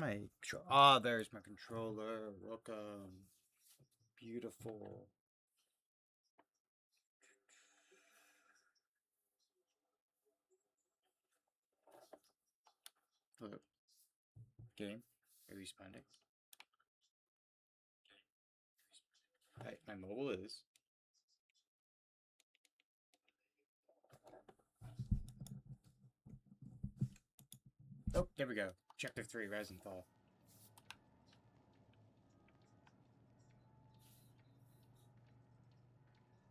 my control? Ah, there's my controller. Welcome. Beautiful. Hello. Game. Are you responding? Hi, my mobile is. Oh, there we go. Chapter 3, Rise and Fall.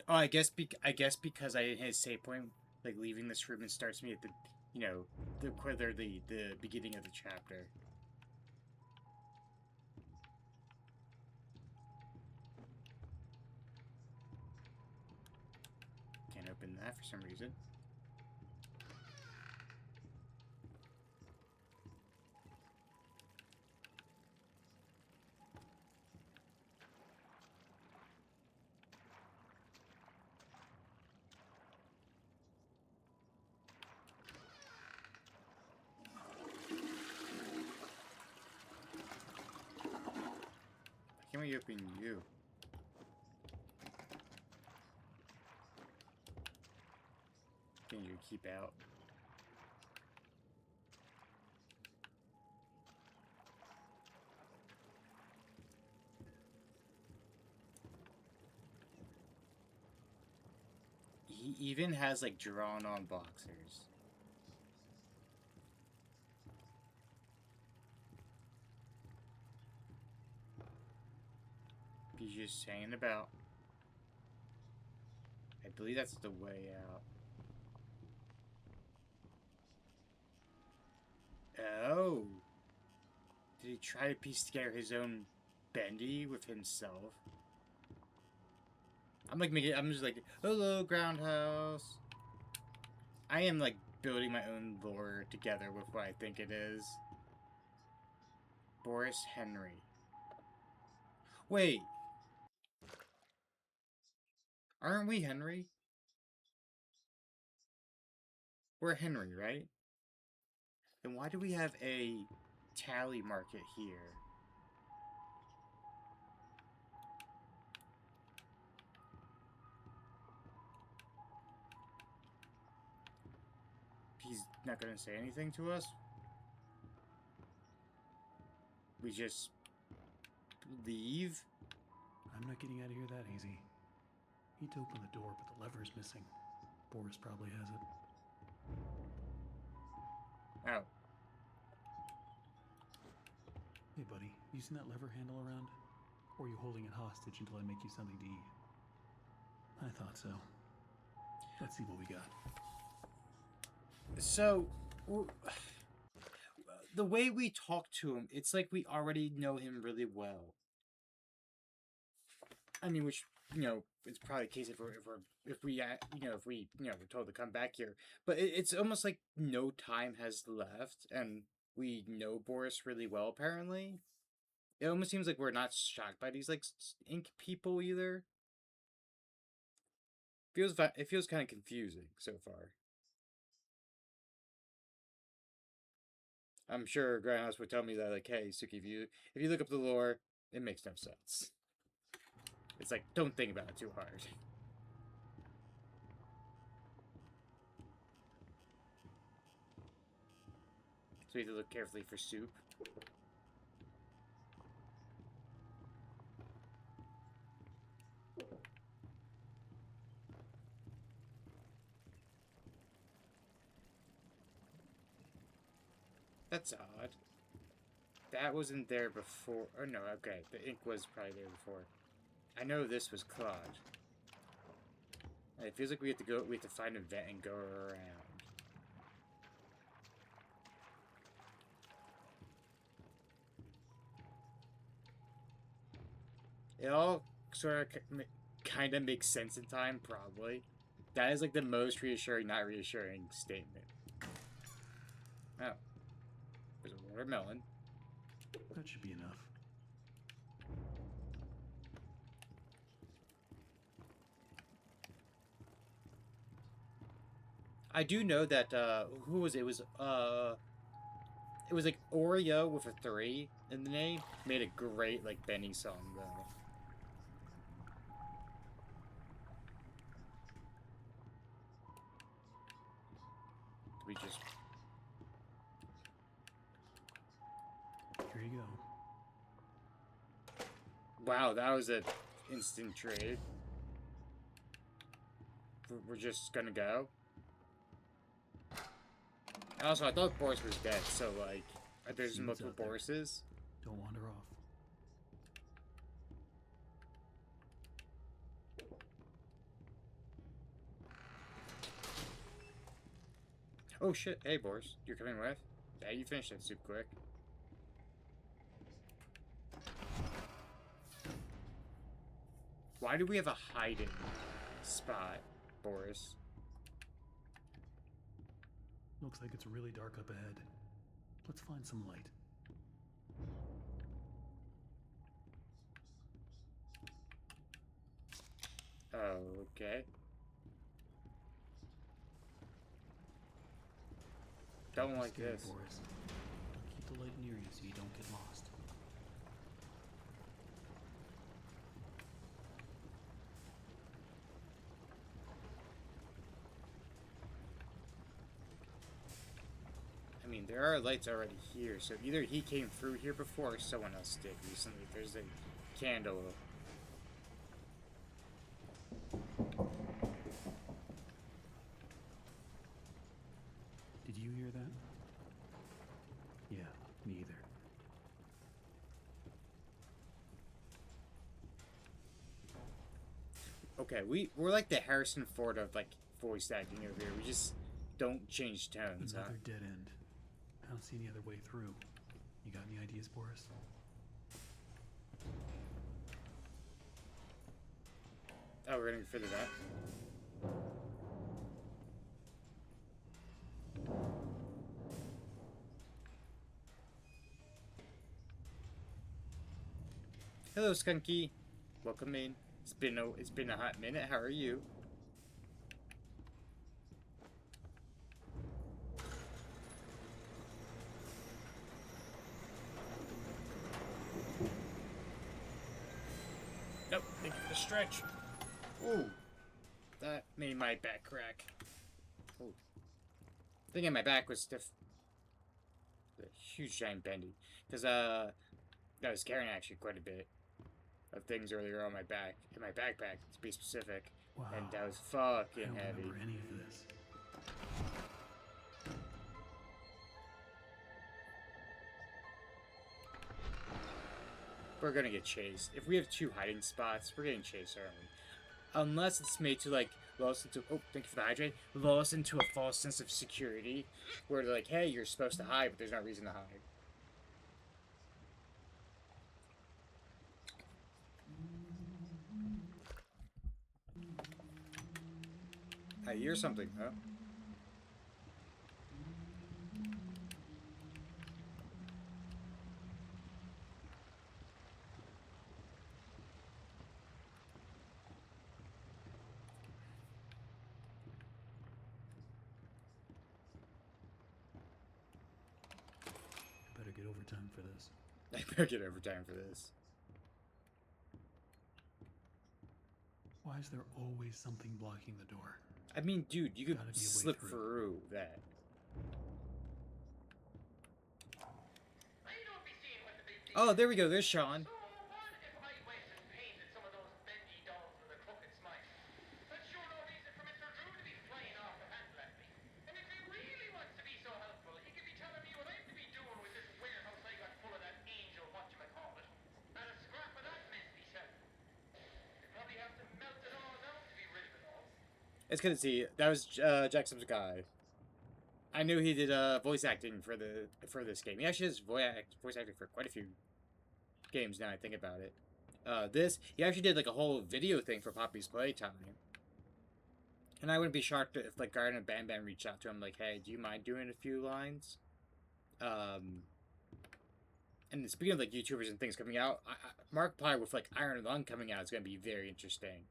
Oh, I guess because I hit a save point, like leaving this room, and starts me at the, the beginning of the chapter. Can't open that for some reason. Why can't we open you? Can you keep out? He even has like drawn on boxers. He's just saying about. I believe that's the way out. Oh. Did he try to piece together his own Bendy with himself? I'm just like, hello, Groundhouse. I am like building my own lore together with what I think it is. Boris Henry. Wait. Aren't we Henry? We're Henry, right? Then why do we have a tally market here? He's not gonna say anything to us? We just leave? I'm not getting out of here that easy. He'd open the door, but the lever's missing. Boris probably has it. Oh. Hey, buddy, you seen that lever handle around? Or are you holding it hostage until I make you something to eat? I thought so. Let's see what we got. So, the way we talk to him, it's like we already know him really well. I mean, which it's probably the case if we we're told to come back here. But it's almost like no time has left, and we know Boris really well. Apparently, it almost seems like we're not shocked by these like ink people either. It feels kind of confusing so far. I'm sure Grindhouse would tell me that, like, hey, Suki, if you look up the lore, it makes no sense. It's like, don't think about it too hard. So we have to look carefully for soup. That's odd. That wasn't there before. Oh no, okay. The ink was probably there before. I know this was Claude. It feels like we have to find a vent and go around. It all sort of kind of makes sense in time, probably. That is like the most reassuring, not reassuring statement. Oh. There's a watermelon. That should be enough. I do know that, who was it? it was like Oreo with a 3 in the name. Made a great like Bendy song though. We just Here you go. wow, that was a instant trade. We're just gonna go. And also, I thought Boris was dead, so like, there's See what's multiple out there. Borises. Don't wander off. Oh shit! Hey Boris, you're coming with? Yeah, you finished that super quick. Why do we have a hiding spot, Boris? Looks like it's really dark up ahead. Let's find some light. Okay. Don't like Scared, this. Boris. Keep the light near you so you don't get lost. I mean, there are lights already here, so either he came through here before or someone else did recently. There's a candle. Did you hear that? Yeah, me either. Okay, we're like the Harrison Ford of like voice acting over here. We just don't change tones, Another huh? dead end. I don't see any other way through. You got any ideas, Boris? Oh, we're gonna figure that. Hello, Skunky. Welcome in. It's been a hot minute. How are you? Nope. Thank you for the stretch. Ooh, that made my back crack. Ooh. Thinking my back was stiff. The huge giant bendy, because I was carrying actually quite a bit of things earlier on my back, in my backpack to be specific, Wow. and that was I fucking don't heavy. remember any of this. We're gonna get chased. If we have 2 hiding spots, we're getting chased, aren't we? Unless it's made to like lull us into thank you for the hydrate. Lull us into a false sense of security, where they're like, hey, you're supposed to hide, but there's no reason to hide. I hear something, huh? I better get overtime for this. I better get overtime for this. Why is there always something blocking the door? I mean, dude, you could Gotta be a way slip through. through that. Oh, there we go. There's Sean. So what if I went and painted some of those bendy dolls with a crooked smile? That's sure no reason for Mr. Drew to be flying off the handle at me. And if he really wants to be so helpful, he could be telling me what I'm to be doing with this warehouse I got full of that angel whatchamacallit. And a scrap of that meant to be said. You probably have to melt it all down to be rid of it all. It's good to see. That was Jackson's guy. I knew he did voice acting for this game. He actually does voice acting for quite a few games now I think about it. He actually did like a whole video thing for Poppy's Playtime. And I wouldn't be shocked if like Garden and Bam Bam reached out to him like, hey, do you mind doing a few lines? And speaking of like YouTubers and things coming out, Markiplier with like Iron Lung coming out is going to be very interesting.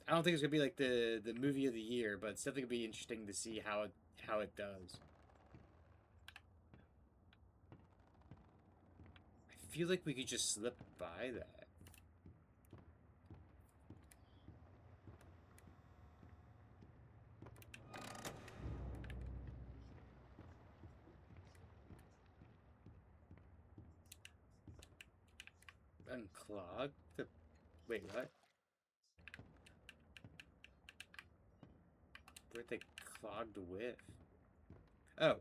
I don't think it's gonna be like the movie of the year, but it's definitely gonna be interesting to see how it does. feel like we could just slip by that. Unclog the... Wait, what? Where'd they clogged with? Oh.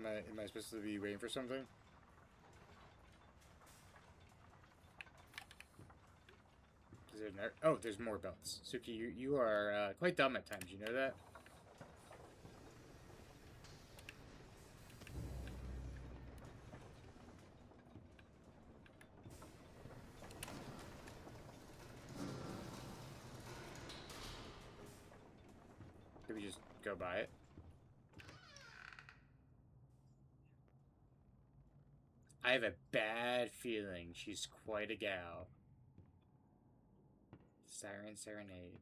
Am I supposed to be waiting for something? Is there another? Oh, there's more belts. Suki, you are quite dumb at times. You know that? Did we just go by it? I have a bad feeling she's quite a gal. Siren Serenade.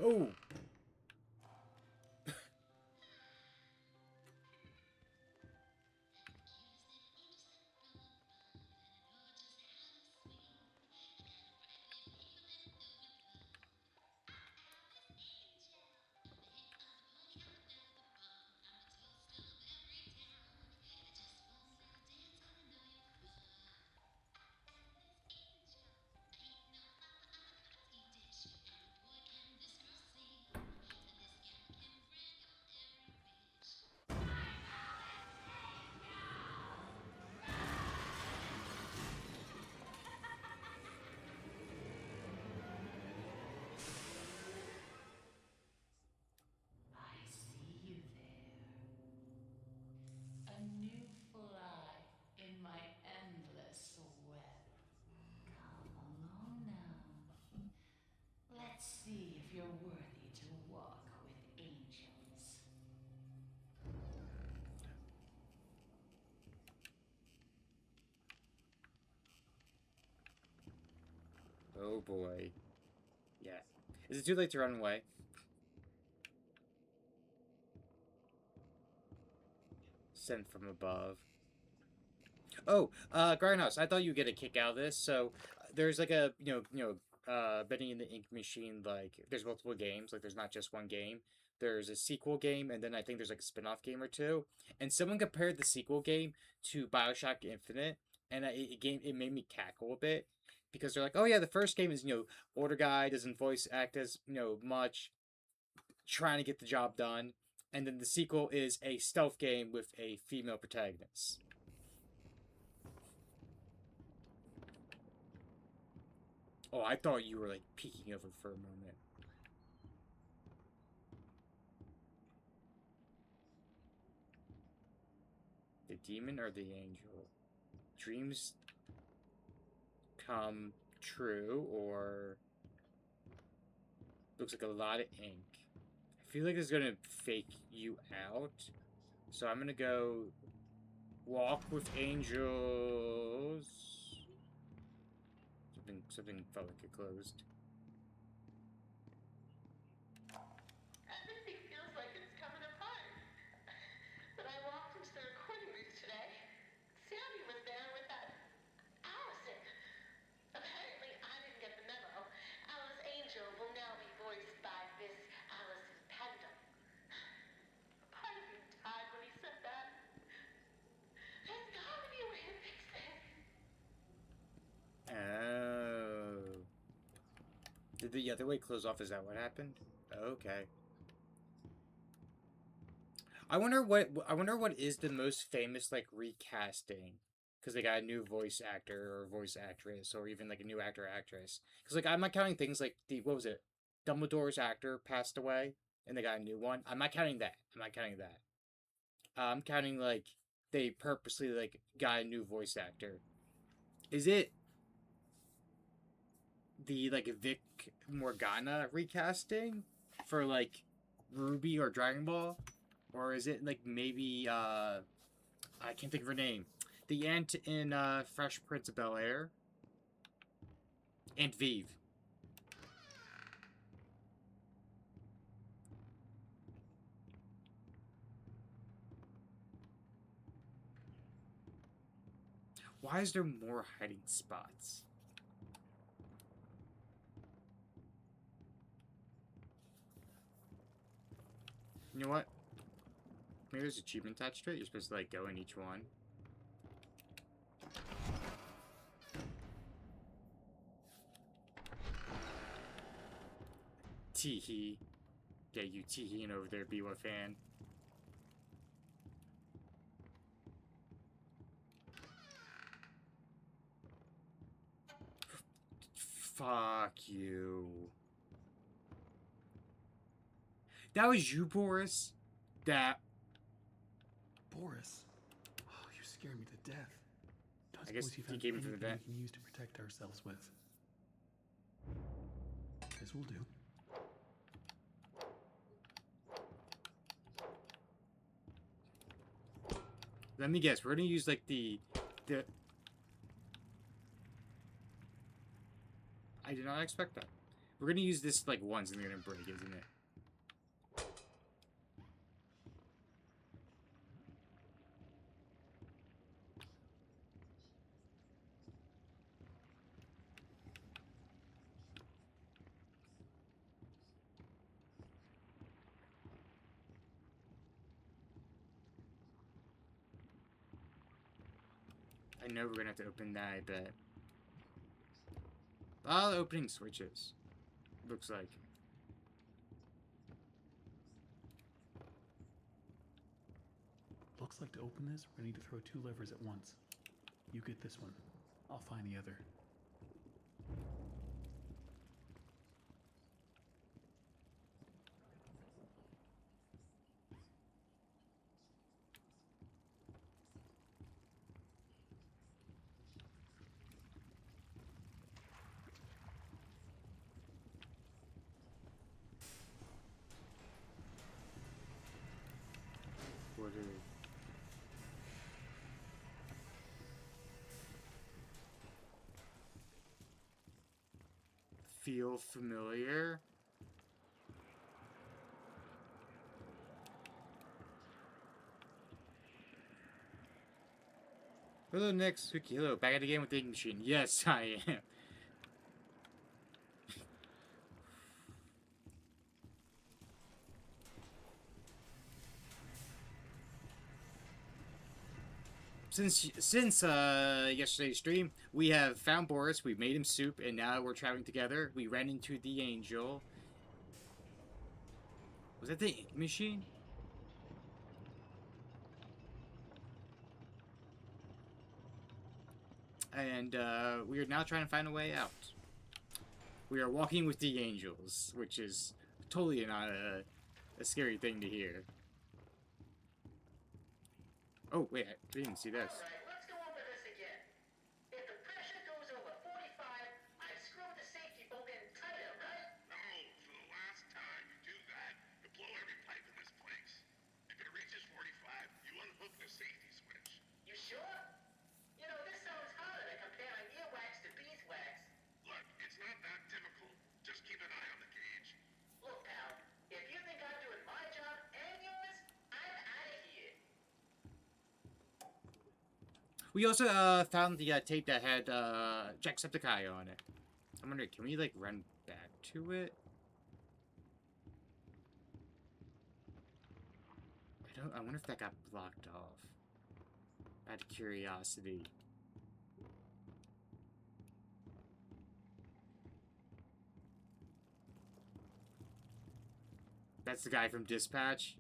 Oh! I see you there. A new fly in my endless web. Come along now. Let's see if you're worthy to walk with angels. Oh boy. Yeah. Is it too late to run away? Sent from above. Oh, Grindhouse, I thought you'd get a kick out of this. So there's like a Bendy in the Ink Machine. Like there's multiple games. Like there's not just one game. There's a sequel game, and then I think there's like a spin-off game or two. And someone compared the sequel game to Bioshock Infinite, and it made me cackle a bit because they're like, oh yeah, the first game is older guy doesn't voice act as much, trying to get the job done, and then the sequel is a stealth game with a female protagonist. Oh, I thought you were like peeking over for a moment. The demon or the angel? Dreams come true, or looks like a lot of ink. I feel like it's gonna fake you out, so I'm gonna go walk with angels. Something felt like it closed. Everything feels like it's coming apart. But I walked into the recording booth today. Sammy was there with that Allison. Apparently, I didn't get the memo. Alice Angel will now be voiced by Miss Allison Pendle. Part of me died when he said that. There's gotta be a way to fix this. Oh. Did the other way close off? Is that what happened? Okay. I wonder what is the most famous like recasting, because they got a new voice actor or voice actress, or even like a new actor or actress. Because like I'm not counting things like the what was it, Dumbledore's actor passed away and they got a new one. I'm not counting that. I'm not counting that. I'm counting like they purposely like got a new voice actor. Is it the like Vic Morgana recasting for like Ruby or Dragon Ball? Or is it like maybe I can't think of her name. The ant in Fresh Prince of Bel-Air. Aunt Vive. Why is there more hiding spots? You know what? Maybe there's achievement attached to it. You're supposed to, like, go in each one. Tee-hee. Yeah, you tee-heeing over there, Biwa fan. Fuck you. That was you, Boris? That... Boris. Oh, you scared me to death. Don't I guess suppose you he found came in from the anything vent. we can use to protect ourselves with. This will do. Let me guess. We're gonna use, like, the... I did not expect that. We're gonna use this, like, once and they're gonna break, isn't it? I know we're gonna have to open that, I bet. Oh, opening switches. Looks like. Looks like to open this, we're gonna need to throw 2 levers at once. You get this one. I'll find the other. What are... Feel familiar? Hello, Nick. Suki. Hello. Back at the game with the ink machine. Yes, I am. Since yesterday's stream, we have found Boris, we made him soup, and now we're traveling together. We ran into the angel. Was that the ink machine? And we are now trying to find a way out. We are walking with the angels, which is totally not a scary thing to hear. Oh, wait, I didn't see this. Alright, let's go over this again. If the pressure goes over 45, I screw the safety bolt in tighter, right? No, for the last time you do that, you blow every pipe in this place. If it reaches 45, you unhook the safety switch. You sure? You know, this sounds harder than comparing earwax to beeswax. Look, it's not that difficult. Just keep an eye on the gauge. Look, pal, if you think I'm doing my job and yours, I'm out of here. We also found the tape that had Jacksepticeye on it. I'm wondering, can we like run back to it? I wonder if that got blocked off. Out of curiosity. That's the guy from Dispatch.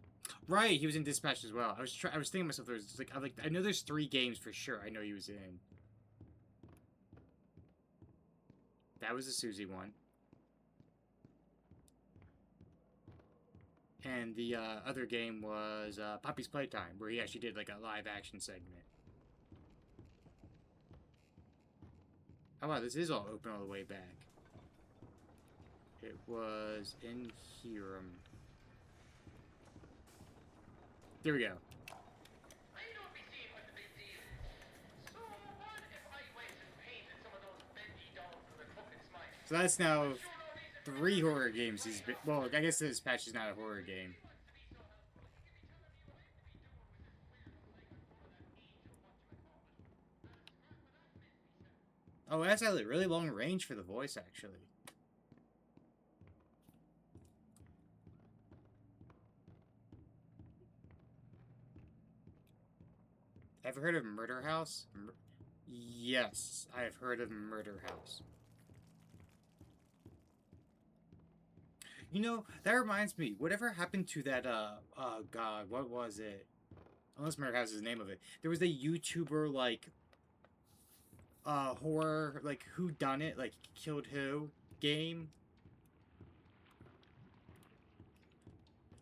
Right, he was in Dispatch as well. I was thinking to myself, there's like, I know there's 3 games for sure. I know he was in. That was the Susie one. And the other game was Poppy's Playtime, where he actually did like a live action segment. Oh wow, this is all open all the way back. It was in here. I There we go. don't be seeing what the big deal is. So that's now 3 horror games he's been. Well, I guess this patch is not a horror game. Oh, that's a really long range for the voice, actually. Have you heard of Murder House? Yes, I have heard of Murder House. You know, that reminds me, whatever happened to that, oh god, what was it? Unless Murder House is the name of it. There was a YouTuber, like, horror, like, who done it, like, killed who game.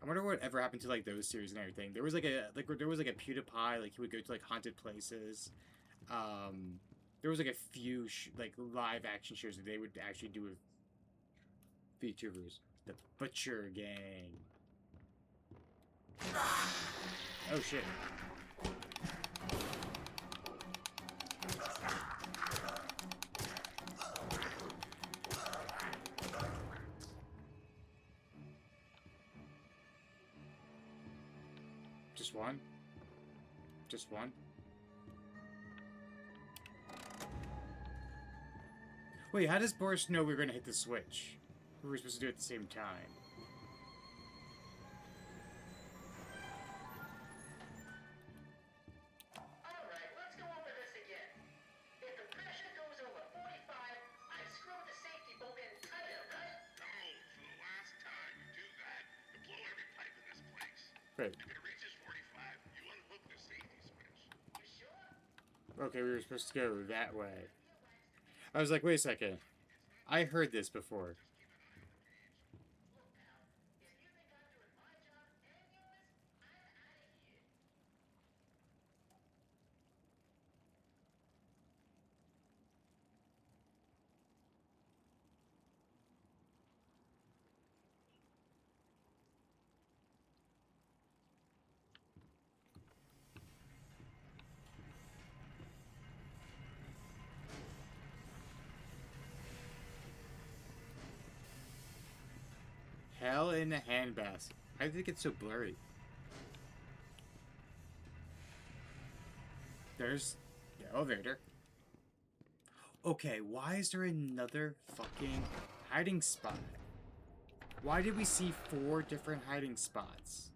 I wonder what ever happened to, like, those series and everything. There was, like, there was, like, a PewDiePie, like, he would go to, like, haunted places. There was, like, a few, like, live action shows that they would actually do with VTubers. The Butcher Gang. Oh, shit. Just one? Just one? Wait, how does Boris know we're gonna hit the switch? We were supposed to do it at the same time. Alright, let's go over this again. If the pressure goes over 45, I screw the safety bolt in tighter, right? No, for the last time you do that, you blow every pipe in this place. Wait, If it reaches 45, you unhook the safety switch. You sure? okay, we were supposed to go that way. I was like, wait a second. I heard this before. Look, pal, if you think I'm doing my job and yours, I'm out of here. Hell in a handbasket. How did it get so blurry? There's the elevator. Okay, why is there another fucking hiding spot? Why did we see 4 different hiding spots?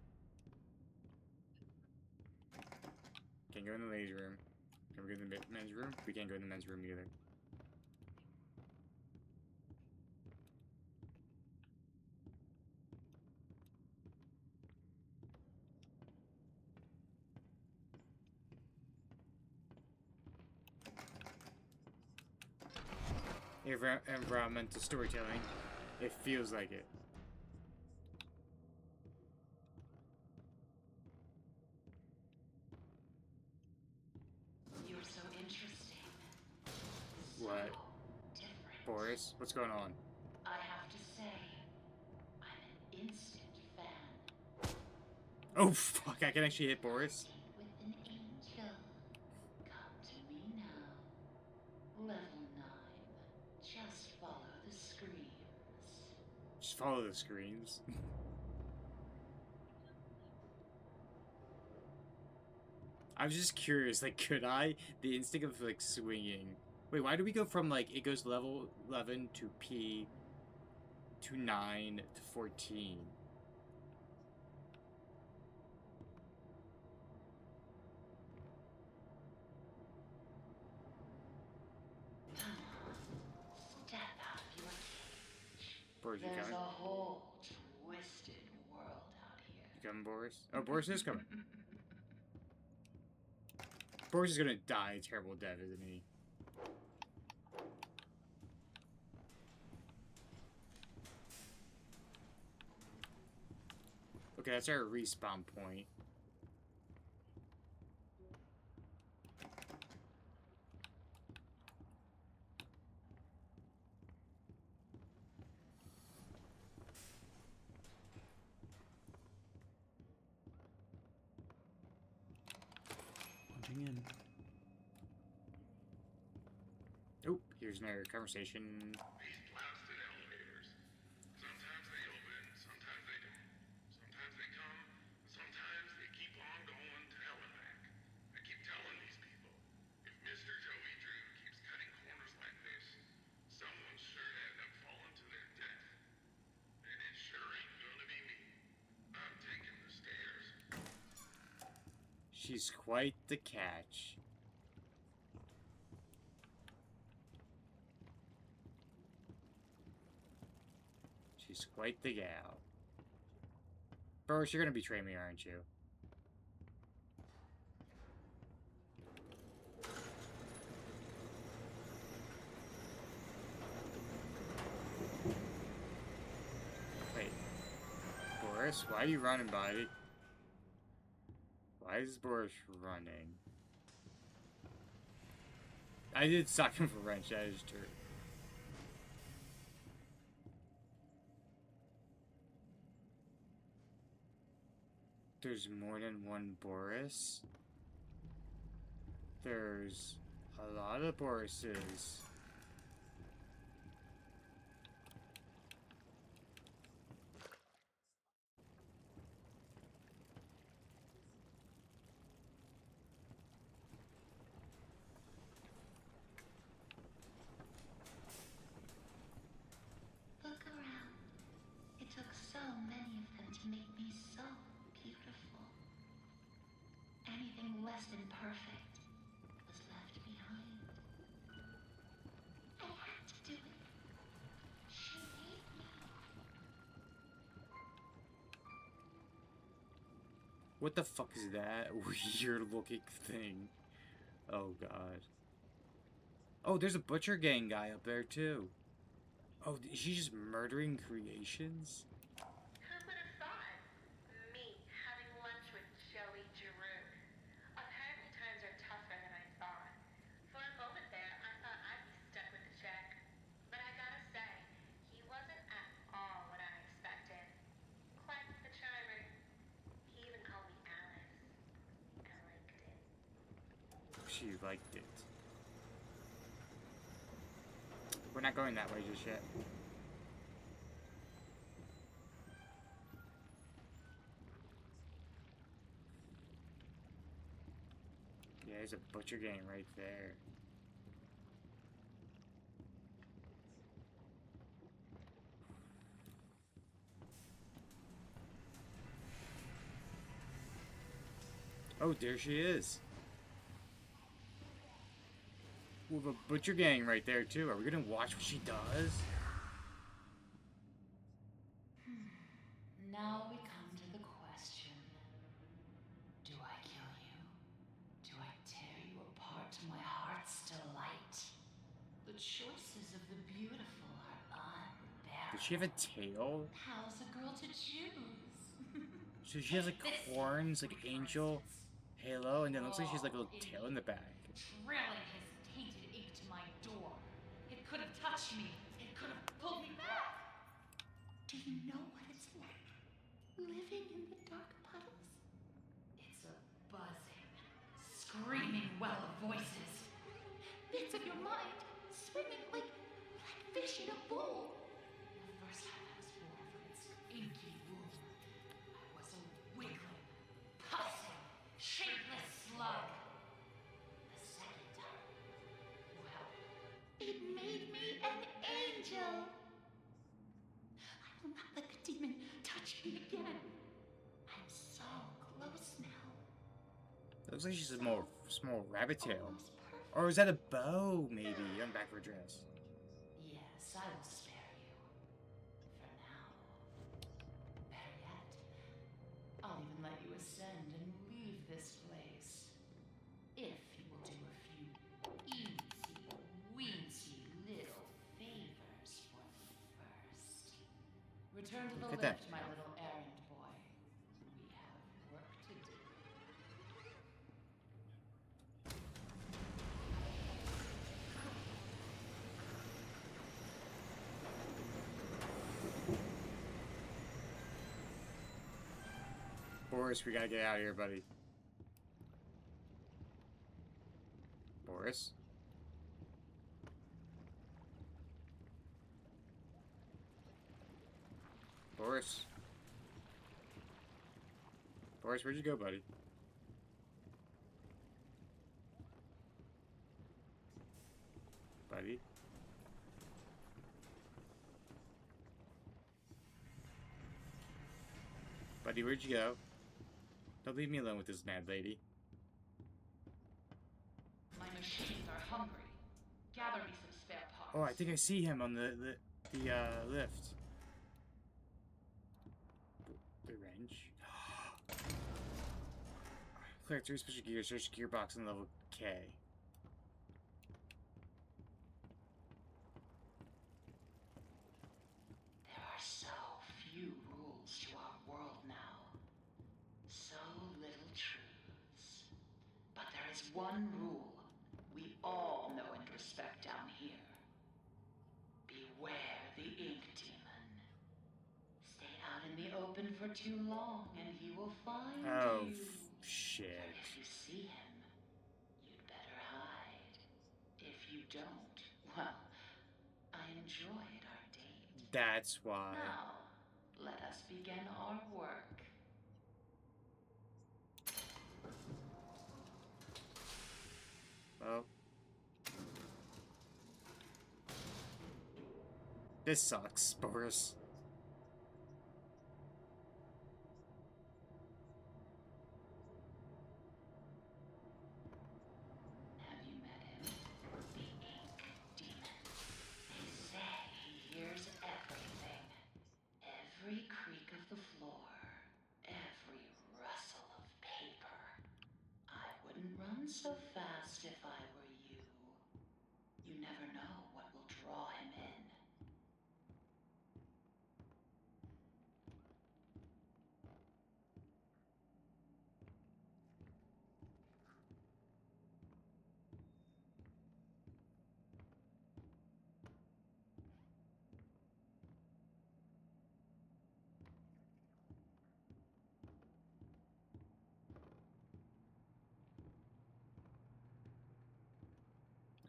Can't go in the ladies' room. Can we go in the men's room? We can't go in the men's room either. Environmental storytelling. It feels like it. You're so interesting. What? So different. Boris, what's going on? I have to say, I'm an instant fan. Oh, fuck, I can actually hit Boris? With an angel. Come to me now. Level 9. Just follow the screams. Just follow the screens. I was just curious, like, could I? The instinct of, like, swinging. Wait, why do we go from, like, it goes level 11 to P to 9 to 14? Come on. Step out of your cage. Boris, you There's coming? a whole twisted world out here. You coming, Boris? Oh, Boris is coming. Boris is gonna die a terrible death, isn't he? Okay, that's our respawn point. Punching in. Oh, here's another conversation. These plastic She's quite the catch. She's quite the gal. Boris, you're gonna betray me, aren't you? Wait. Boris, why are you running, buddy? Why is Boris running? I did suck him for wrench, that is true. There's more than one Boris? There's a lot of Borises. Look around. It took so many of them to make me so beautiful. Anything less than perfect was left behind. I had to do it. She made me. What the fuck is that weird looking thing? Oh god. Oh, there's a butcher gang guy up there too. Oh, is she just murdering creations? Who would have thought? Me having lunch with Joey Giroux. Apparently times are tougher than I thought. For a moment there, I thought I'd be stuck with the check. But I gotta say, he wasn't at all what I expected. Quite the charmer. He even called me Alice. I liked it. She liked it. We're not going that way just yet. Yeah, there's a butcher gang right there. Oh, there she is. With a butcher gang right there too. Are we gonna watch what she does? Now we come to the question. Do I kill you? Do I tear you apart to my heart's delight? The choices of the beautiful are Does she have a tail? How's a girl to choose? So she has like horns, like angel halo, and then it looks like she's like a little tail in the back. Trailing his tainted ink to my door. It could have touched me. It could have pulled me back. Do you know what it's like? Living in the dark puddles? It's a buzzing, screaming well of voices. Bits of your mind swimming like fish in a bowl. The first time I was born from its inky womb, I was a wiggling, pussing, shapeless slug. The second time, well, it made me an angel. I will not let the demon touch me again. I'm so close now. It looks like she's a small rabbit tail. Almost perfect. Or is that a bow, maybe, on the back of her dress? Yes, I will spare you. For now. Better yet, I'll even let you ascend and leave this place. If you will do a few eensy, little favors for me first. Return to the Look at that. lift, my little errand boy. We have work to do. Boris, we gotta get out of here, buddy. Boris? Boris? Boris, where'd you go, buddy? Buddy? Buddy, where'd you go? Don't leave me alone with this mad lady. My machines are hungry. Gather me some spare parts. Oh, I think I see him on the lift. The wrench. Collect 3 special gears. Search gearbox on level K. There are so few rules to our world now. So little truths. But there is one rule we all know and respect down here. Beware the ink demon. Stay out in the open for too long and he will find Oh, you. shit. And if you see him, you'd better hide. If you don't, well, I enjoyed our date. That's why. Now, let us begin our work. Oh. This sucks, Boris. Have you met him? The ink demon. They say he hears everything. Every creak of the floor. Every rustle of paper. I wouldn't run so fast if I were you. You never know what will draw him in.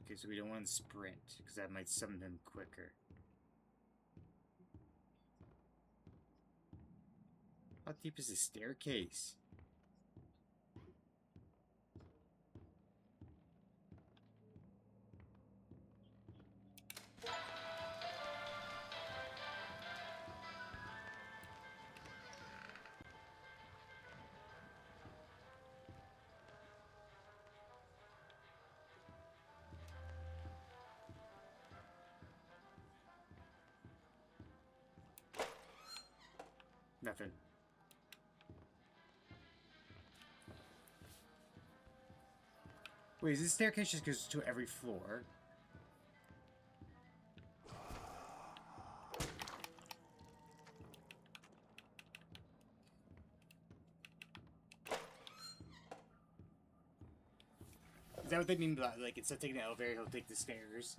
Okay, so we don't want to sprint, because that might summon him quicker. How deep is the staircase? Nothing. Wait, is this staircase just goes to every floor? Is that what they mean by, like, instead of taking the elevator, he'll take the stairs?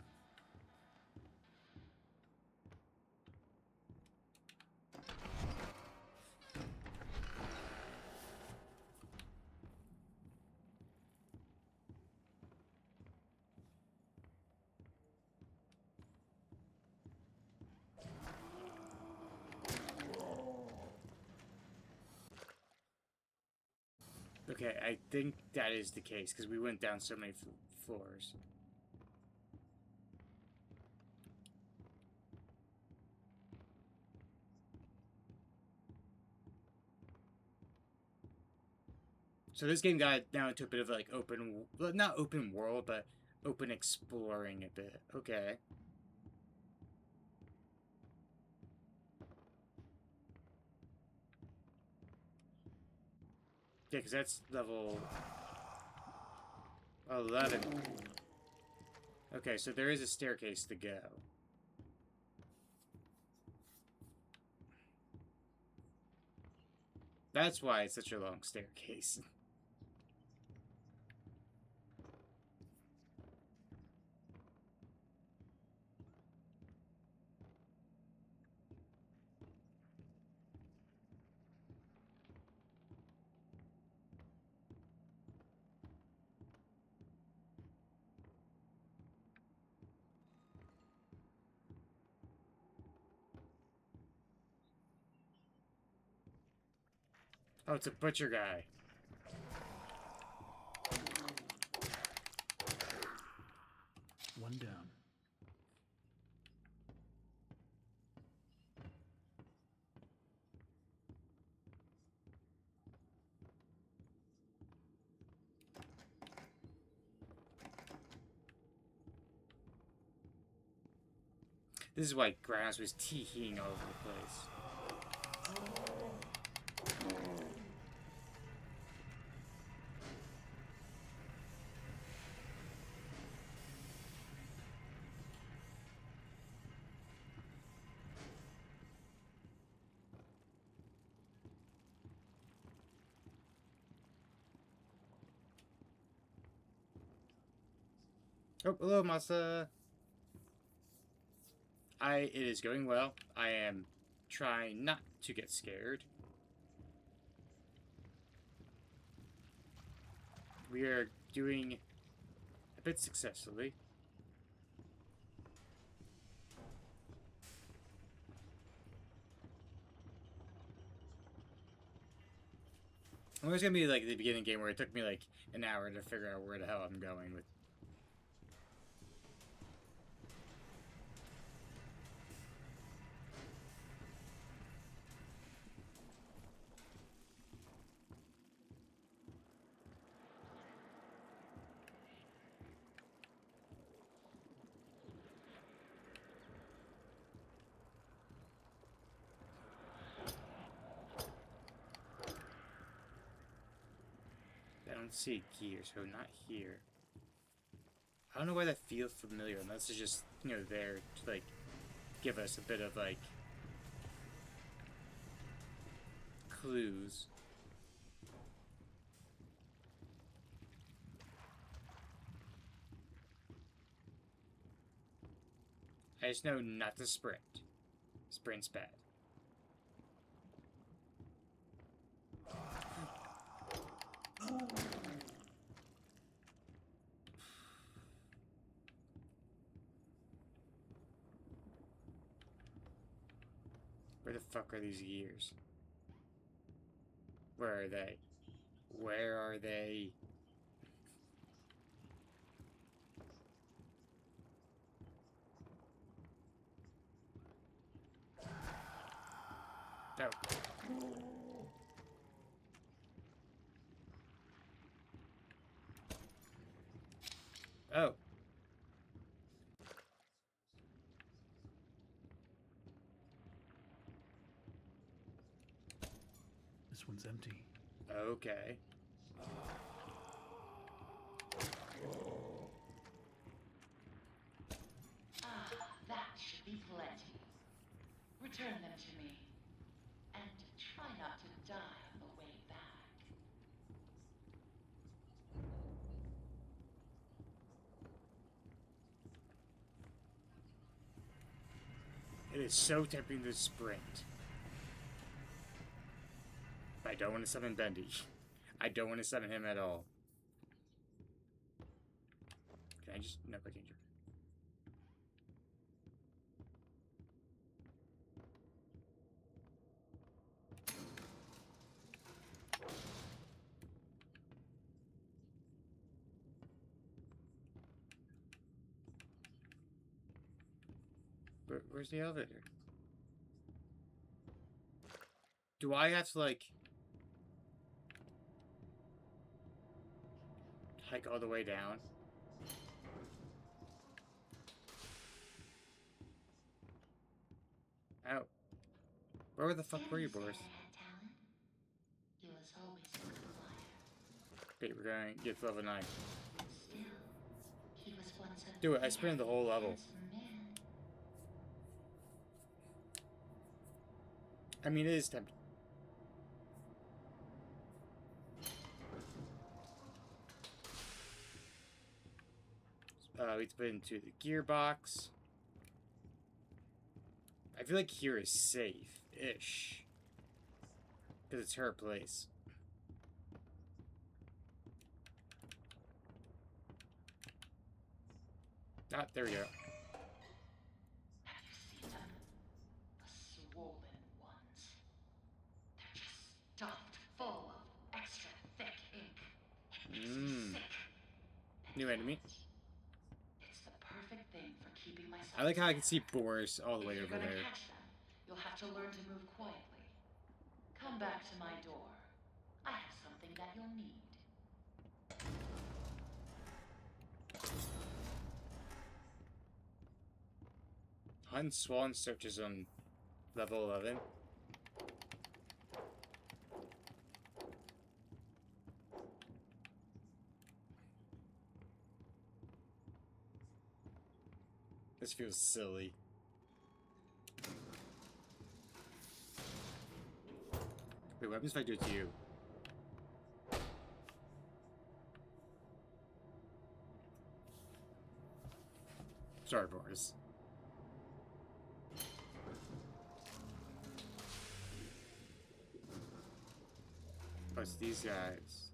Okay, I think that is the case, because we went down so many floors. So this game got now into a bit of like open, well, not open world, but open exploring a bit. Okay. Yeah, because that's level 11. Okay, so there is a staircase to go. That's why it's such a long staircase. Oh, it's a butcher guy. One down. This is why Grounds was teeing all over the place. Oh, hello, Masa. It is going well. I am trying not to get scared. We are doing a bit successfully. It was gonna be like the beginning game where it took me like an hour to figure out where the hell I'm going with. I don't see a gear, so not here. I don't know why that feels familiar, unless it's just, you know, there to, like, give us a bit of, like, clues. I just know not to sprint. Sprint's bad. Where the fuck are these gears? Where are they? Where are they? No. Oh. This one's empty. Okay. Ah, that should be plenty. Return them to me. And try not to die on the way back. It is so tempting to sprint. But I don't want to summon Bendy. I don't want to summon him at all. Can I just... No, I can't. Where's the elevator? Do I have to, like... hike all the way down? Oh. Where the fuck were you, Boris? He was always a good liar. Okay, we're gonna get to level 9. Still, he was once a Do it, I sprinted the whole level. handsome man. I mean, it is tempting. We have to put it into the gearbox. I feel like here is safe-ish. Because it's her place. Ah, there we go. Have you seen them? The swollen ones. They're just stuffed full of extra thick ink. It makes me sick. New enemy. It's the perfect thing for keeping myself. I like how I can see Boris all the way If you're over gonna there. catch them, you'll have to learn to move quietly. Come back to my door. I have something that you'll need. Hunt Swan searches on level 11. This feels silly. Wait, weapons if I do it to you? Sorry, Boris. Oh, it's these guys.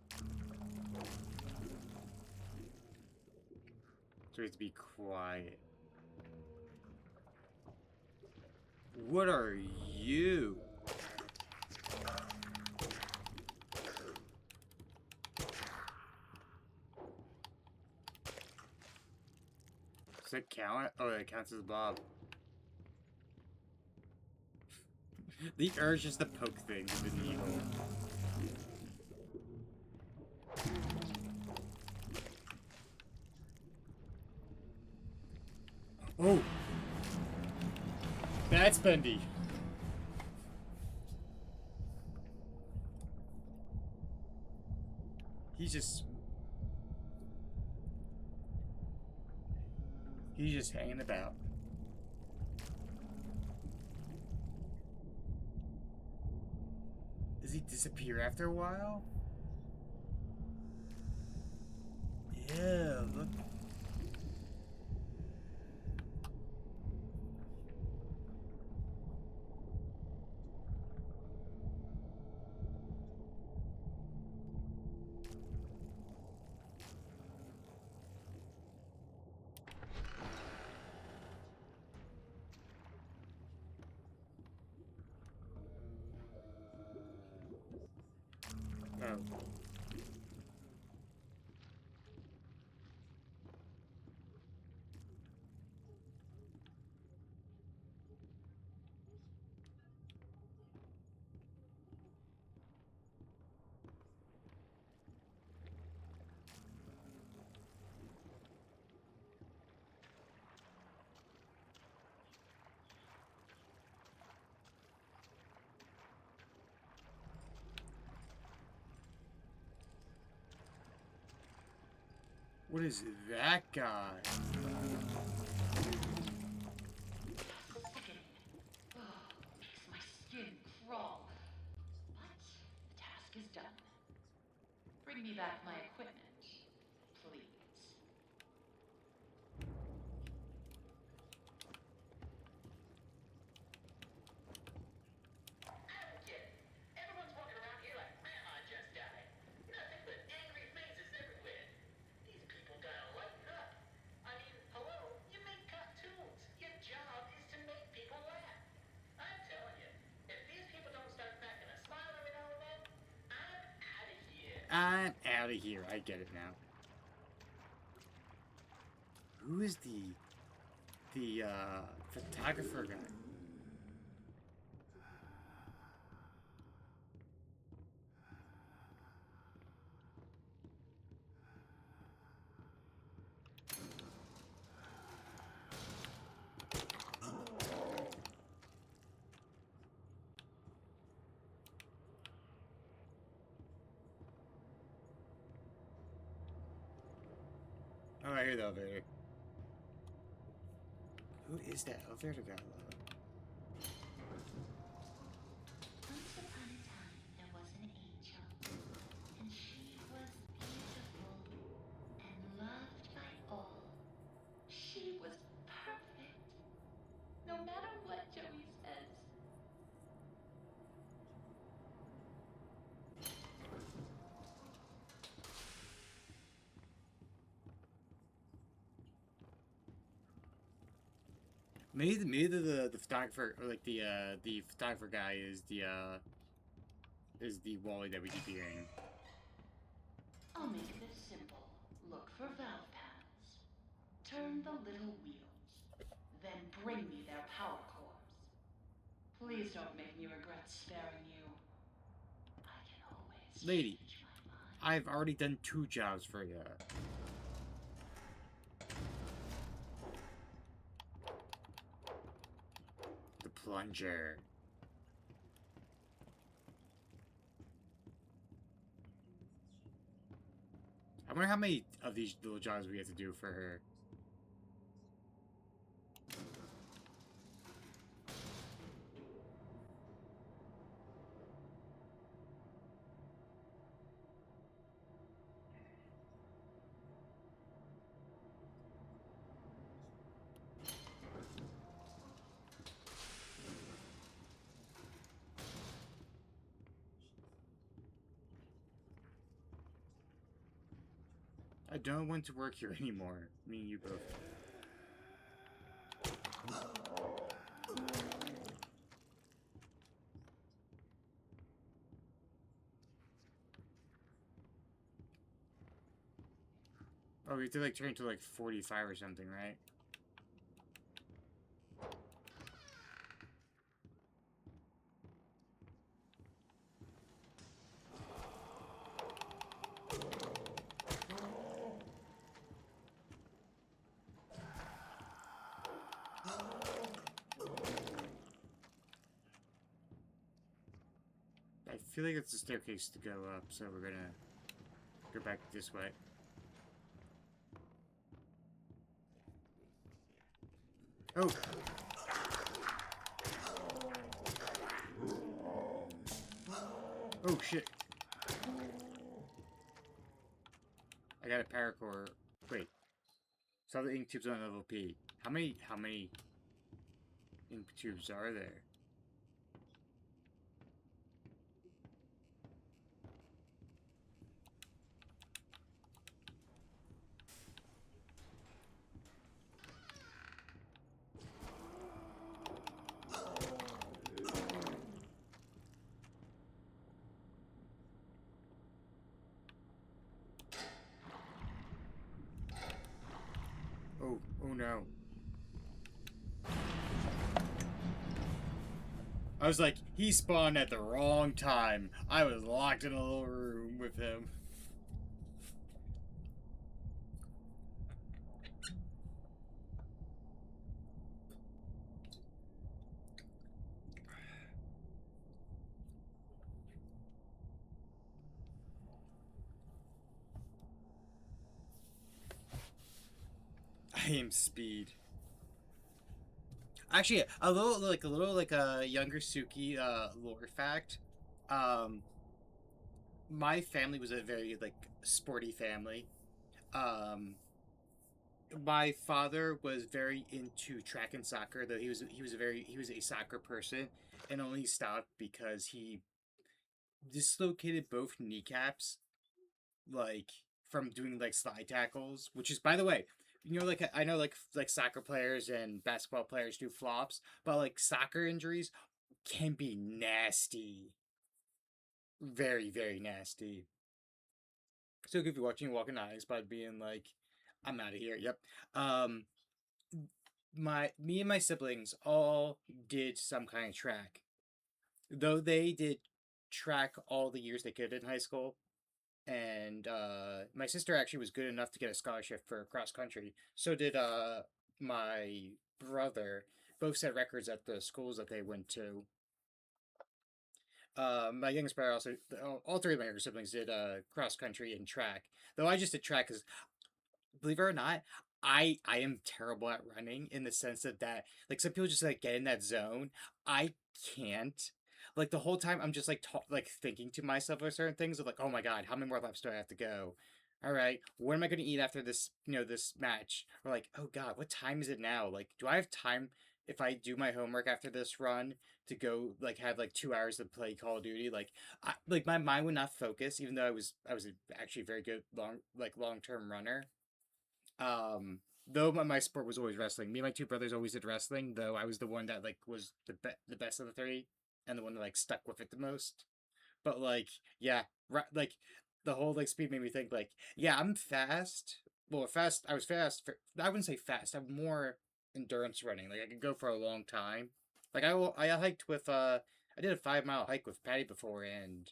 So we have to be quiet. What are you? Does that count? Oh, that counts as a Bob. The urge is to poke things with an eagle. Oh! That's Bendy. He's just hanging about. Does he disappear after a while? Yeah, look. Oh. What is that guy? Sickening. Oh, makes my skin crawl. But the task is done. Bring me back my equipment, please. I don't get it. Everyone's walking around here like Grandma just died. Nothing but angry faces everywhere. These people gotta lighten up. I mean, hello, you make cartoons. Your job is to make people laugh. I'm telling you, if these people don't start cracking a smile every now and then, I'm out of here. I'm out of here. I get it now. Who is the photographer guy? Oh, I hear the elevator. Who is that elevator guy? Once upon a time, there was an angel, and she was beautiful and loved by all. She was perfect, no matter what Joey says. Maybe the photographer, or like the photographer guy is the Wally that we keep hearing. I'll make this simple. Look for valve panels. Turn the little wheels. Then bring me their power cores. Please don't make me regret sparing you. I can always Lady, change my mind. I've already done 2 jobs for you. plunger. I wonder how many of these little jobs we have to do for her. I don't want to work here anymore. Me and you both. Oh, we have to like turn to like 45 or something, right? I feel like it's a staircase to go up, so we're gonna go back this way. Oh! Oh shit! I got a paracord. Wait. Saw the ink tubes on level P. How many ink tubes are there? Oh, oh no. I was like, he spawned at the wrong time. I was locked in a little room with him. I am speed. Actually, a younger Suki lore fact. Um, my family was a very like sporty family. Um, my father was very into track and soccer, though he was a soccer person, and only stopped because he dislocated both kneecaps, like from doing like slide tackles. Which is, by the way, you know, like I know like soccer players and basketball players do flops, but like soccer injuries can be nasty, very very nasty. So if you're watching Walking Eyes by being like, I'm out of here. Yep. Um, me and my siblings all did some kind of track. Though they did track all the years they could in high school, and my sister actually was good enough to get a scholarship for cross country. So did my brother. Both set records at the schools that they went to. My youngest brother also, all three of my younger siblings did cross country and track. Though I just did track because, believe it or not, I am terrible at running in the sense of that like some people just like get in that zone. I can't. Like the whole time I'm just like like thinking to myself of certain things of like, oh my god, how many more laps do I have to go? All right, what am I going to eat after this? You know, this match? Or like, oh god, what time is it now? Like, do I have time if I do my homework after this run to go like have like 2 hours to play Call of Duty? Like my mind would not focus, even though I was actually a very good long term runner. Though my sport was always wrestling. Me and my two brothers always did wrestling. Though I was the one that like was the best of the three, and the one that like stuck with it the most. But like, yeah, like the whole like speed made me think like, yeah, I'm fast. Well, fast. I was fast. I wouldn't say fast. I'm more endurance running. Like I could go for a long time. Like I hiked with I did a 5 mile hike with Patty before, and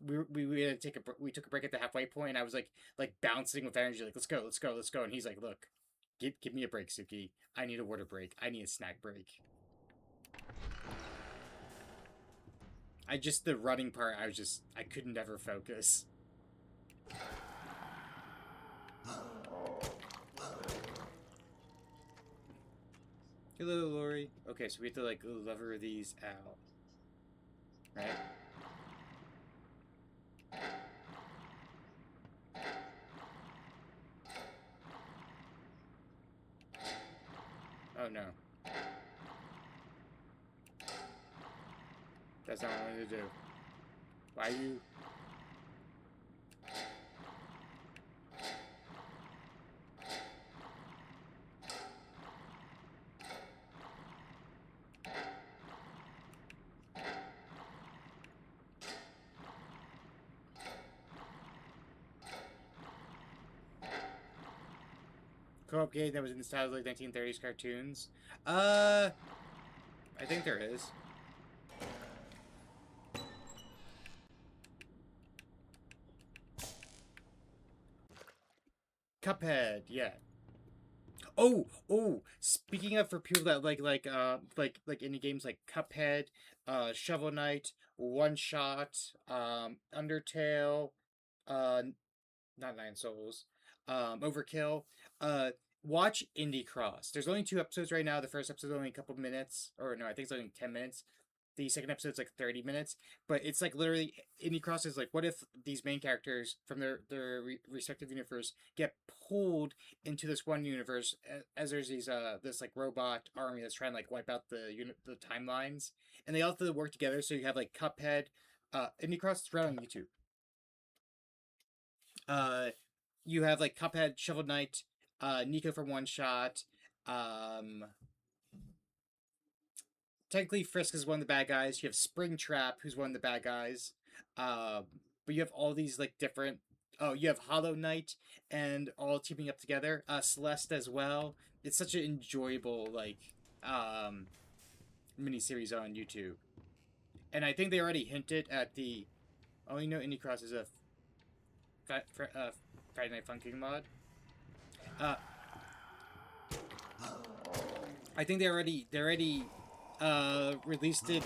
we had to we took a break at the halfway point, and I was like bouncing with energy, like let's go, and he's like, look, give me a break, Suki. I need a water break. I need a snack break. The running part, I could never focus. Hello, Lori. Okay, so we have to, like, lever these out. Right? Oh, no. That's not what I wanted to do. Why you... Co-op game that was in the style of like 1930s cartoons? I think there is. Cuphead, yeah. Oh, speaking of for people that like indie games like Cuphead, Shovel Knight, One Shot, Undertale, uh not Nine Souls, Overkill, uh watch Indie Cross. There's only 2 episodes right now. The first episode's only a couple minutes, or no, I think it's only 10 minutes. The second episode's like 30 minutes, but it's like literally Indie Cross is like, what if these main characters from their respective universe get pulled into this one universe as there's these this like robot army that's trying to like wipe out the timelines, and they all have to work together. So you have like Cuphead, Indie Cross is right on YouTube. You have like Cuphead, Shovel Knight, Nico from One Shot, um, technically Frisk is one of the bad guys. You have Springtrap, who's one of the bad guys. Um, but you have all these like different. Oh, you have Hollow Knight and all teaming up together. Celeste as well. It's such an enjoyable like um miniseries on YouTube, and I think they already hinted at the. Oh, you know, Indie Cross is a Friday Night Funkin' mod. Uh, I think they already released it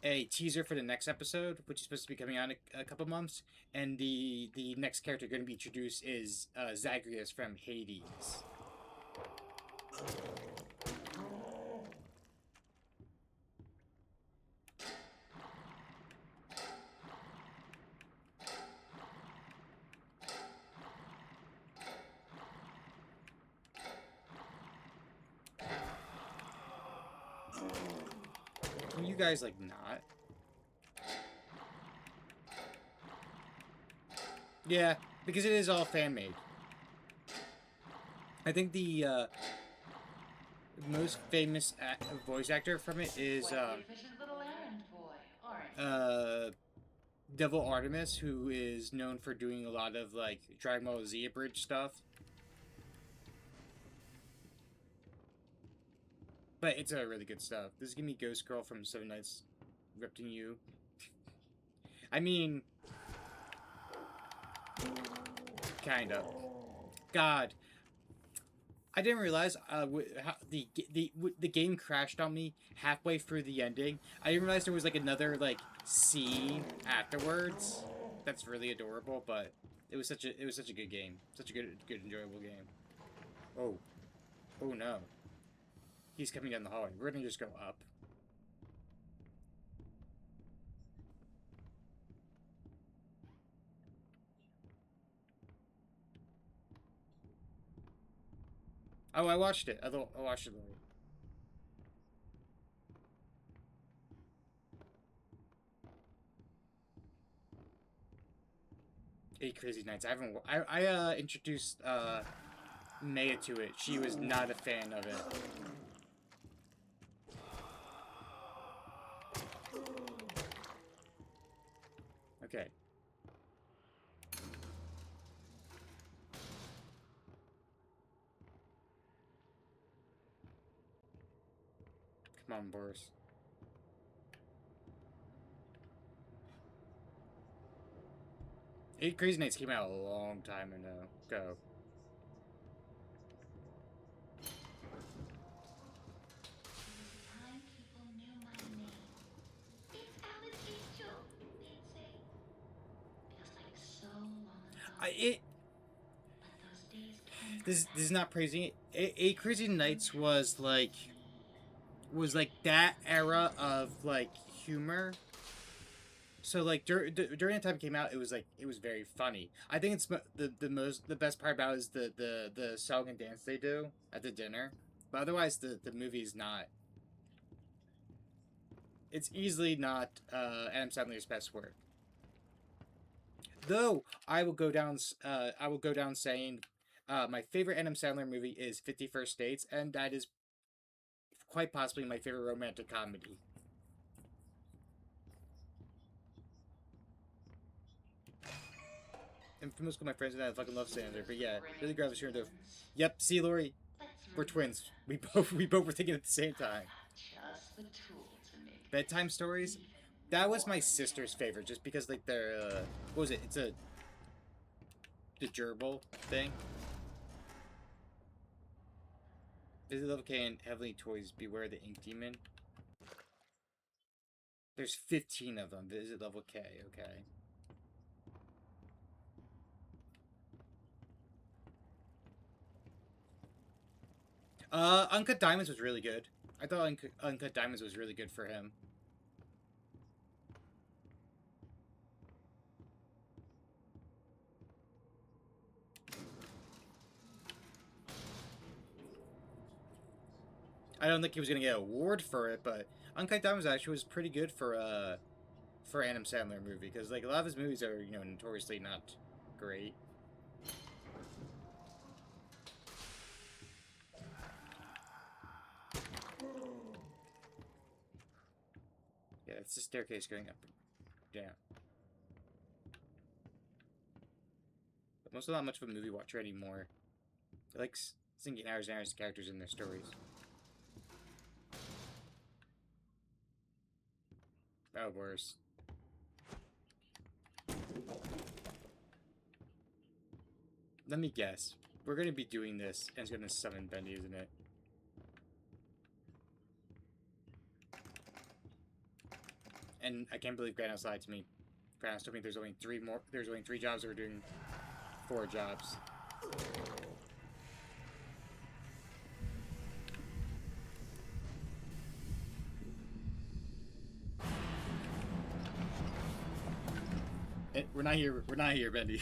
a teaser for the next episode, which is supposed to be coming out in a couple months, and the next character going to be introduced is Zagreus from Hades. Can you guys like not? Yeah, because it is all fan made. I think the most famous voice actor from it is Quite the efficient little errand boy, aren't you? Devil Artemis, who is known for doing a lot of like Dragon Ball Z abridged stuff. But it's really good stuff. This is gonna be Ghost Girl from Seven Nights Ripping You. I mean, kinda. God, I didn't realize how the game crashed on me halfway through the ending. I didn't realize there was like another like scene afterwards. That's really adorable, but it was such a good game, such a good enjoyable game. Oh, oh no, he's coming down the hallway. We're gonna just go up. Oh, I watched it. I watched it later. Eight Crazy Nights. I haven't. I introduced Maya to it. She was not a fan of it. Okay. Come on, Boris. Eight Crazy Nights came out a long time ago. It But those days can this is not praising it. A Crazy Nights was like that era of like humor. So like during the time it came out, it was very funny. I think it's the best part about it is the song and dance they do at the dinner. But otherwise, the movie's not. It's easily not Adam Sandler's best work. Though I will go down saying, my favorite Adam Sandler movie is 51st Dates, and that is quite possibly my favorite romantic comedy. And for most of my friends and I fucking love Sandler, but yeah, really grab a shirt of. Yep, see, Lori, Let's we're remember. twins. We both were thinking at the same time. Just the tool to make Bedtime stories. even That was more my sister's favorite, just because like they're what was it? It's a the gerbil thing. Visit Level K and Heavenly Toys. Beware the Ink Demon. There's 15 of them. Visit Level K. Okay. Uncut Diamonds was really good. I thought Uncut Diamonds was really good for him. I don't think he was gonna get an award for it, but Uncut Diamonds actually was pretty good for Adam Sandler movie because like a lot of his movies are notoriously not great. Yeah, it's the staircase going up and down. But I'm also not much of a movie watcher anymore. I like sinking hours and hours of characters in their stories. Oh, worse. Let me guess. We're gonna be doing this, and it's gonna summon Bendy, isn't it? And I can't believe Granthouse lied to me. Granthouse told me there's only three jobs. We're doing 4 jobs. And we're not here. We're not here, Bendy.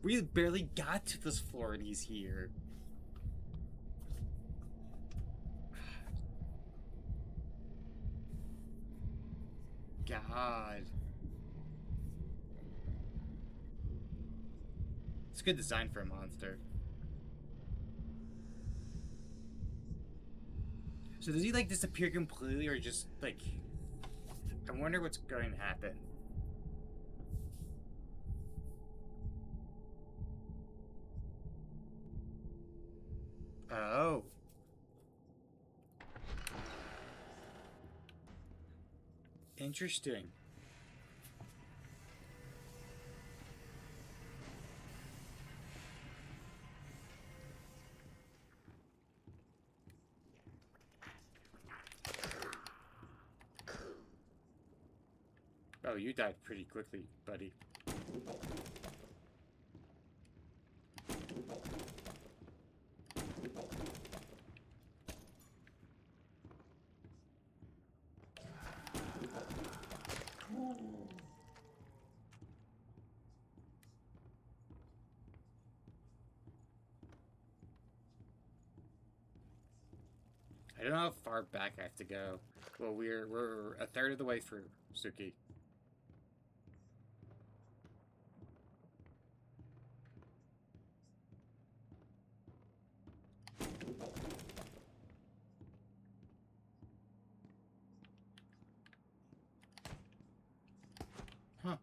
We barely got to this floor, and he's here. God. It's good design for a monster. So does he like disappear completely, or just like? I wonder what's going to happen. Oh. Interesting. Oh, you died pretty quickly, buddy. I don't know how far back I have to go. Well, we're a third of the way through, Suki. Huh.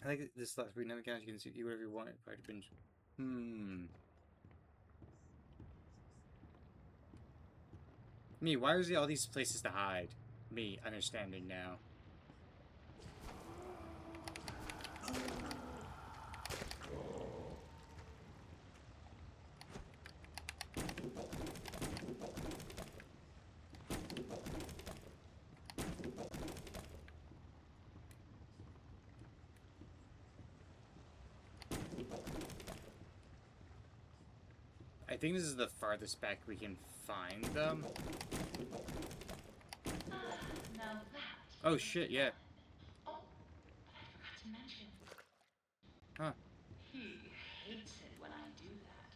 I like this last week. Never counts. You can see whatever you want. If I binge. Me, why is there all these places to hide? Me, understanding now. I think this is the farthest back we can find them. Now that. Oh shit, yeah. Oh, but I forgot to mention. Huh. He hates it when I do that.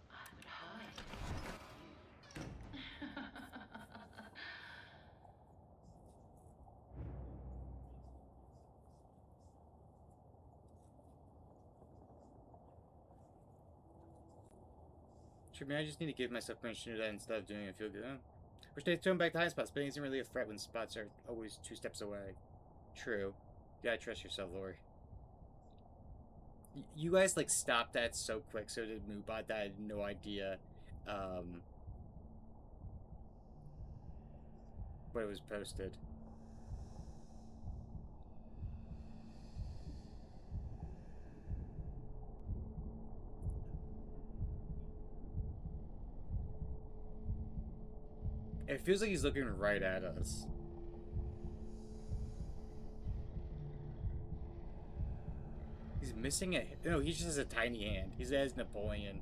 I would hide from you. Sure, maybe I just need to give myself permission to do that instead of doing it feel good. Which they throw back to high spots, but it isn't really a threat when spots are always 2 steps away. True. You gotta trust yourself, Lori. You guys, like, stopped that so quick, so did Moobot, that I had no idea, what it was posted. It feels like he's looking right at us. He's missing a... No, he just has a tiny hand. He's as Napoleon.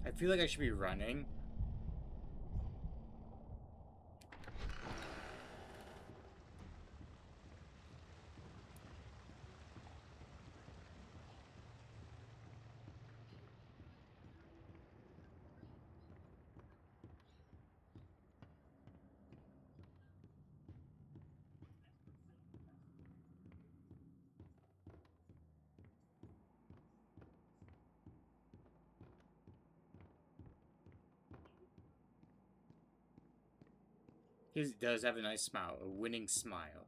I feel like I should be running. He does have a nice smile, a winning smile.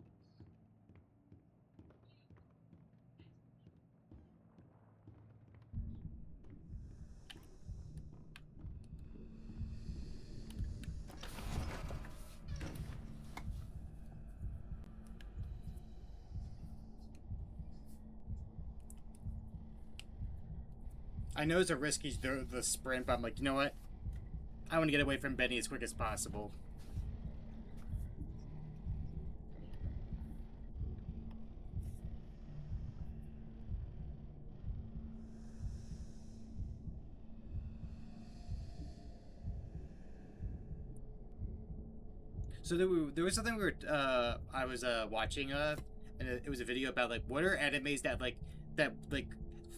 I know it's a risky the sprint, but I'm like, you know what? I want to get away from Bendy as quick as possible. So there was something I was watching and it was a video about like what are animes that like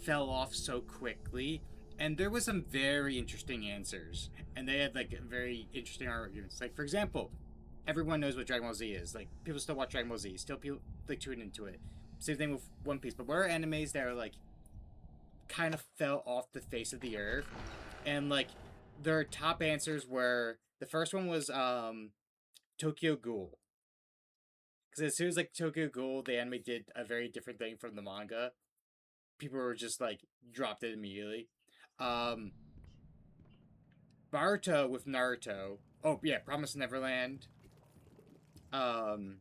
fell off so quickly, and there was some very interesting answers, and they had like very interesting arguments. Like for example, everyone knows what Dragon Ball Z is. Like people still watch Dragon Ball Z, still people like tune into it. Same thing with One Piece. But what are animes that are like kind of fell off the face of the earth, and like their top answers were the first one was Tokyo Ghoul. Because as soon as like Tokyo Ghoul, the anime did a very different thing from the manga, people were just like dropped it immediately. Um, Baruto with Naruto. Oh yeah, Promise Neverland. Um,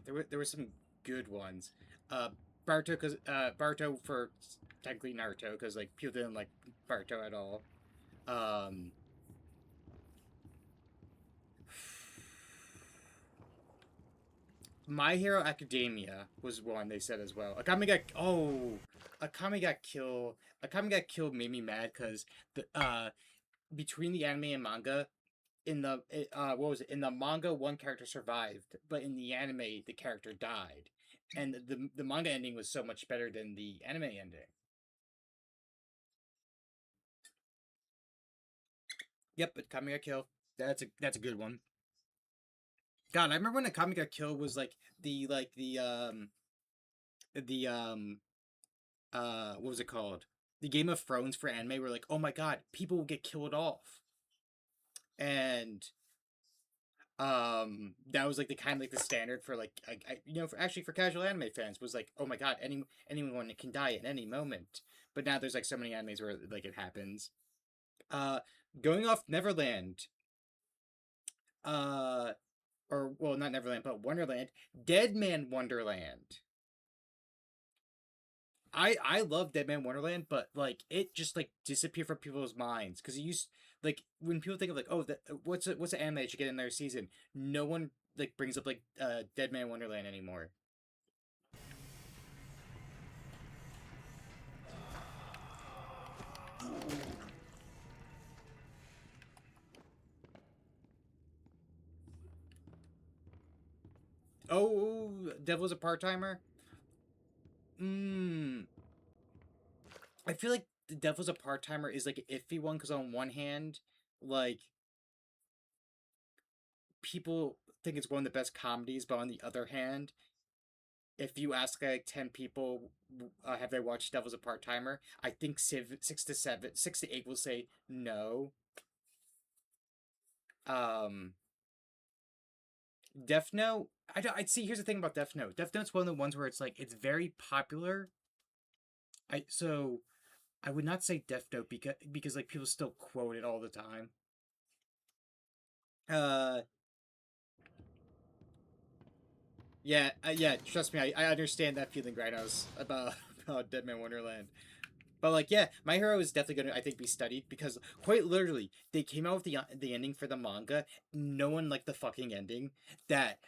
there were some good ones. Baruto for technically Naruto because like people didn't like Baruto at all. Um, My Hero Academia was one they said as well. Akame got killed. Akame got killed made me mad because the between the anime and manga, what was it, in the manga one character survived, but in the anime the character died, and the manga ending was so much better than the anime ending. Yep, but Kami got Kill. That's a good one. God, I remember when Kami got Kill was like the what was it called? The Game of Thrones for anime were like, oh my god, people will get killed off. And that was like the kind of like the standard for like actually for casual anime fans was like, oh my god, anyone can die at any moment. But now there's like so many animes where like it happens. Uh Going off Neverland, uh or well, not Neverland, but Wonderland, Dead Man Wonderland. I love Dead Man Wonderland, but like it just like disappeared from people's minds because it used like when people think of like, oh, what's an anime that should get in their season, no one like brings up like Dead Man Wonderland anymore. Oh, Devil's a part timer. Hmm. I feel like the Devil's a part timer is like an iffy one because on one hand, like people think it's one of the best comedies, but on the other hand, if you ask like 10 people, have they watched Devil's a Part Timer? I think 6 to 8 will say no. Um, Death Note. I don't. I'd see. Here's the thing about Death Note. Death Note's one of the ones where it's like it's very popular. I would not say Death Note because like people still quote it all the time. Uh, yeah, yeah. Trust me, I understand that feeling, Rhinos, about about Dead Man Wonderland. But like, yeah, My Hero is definitely gonna, I think, be studied because quite literally, they came out with the ending for the manga. No one liked the fucking ending. That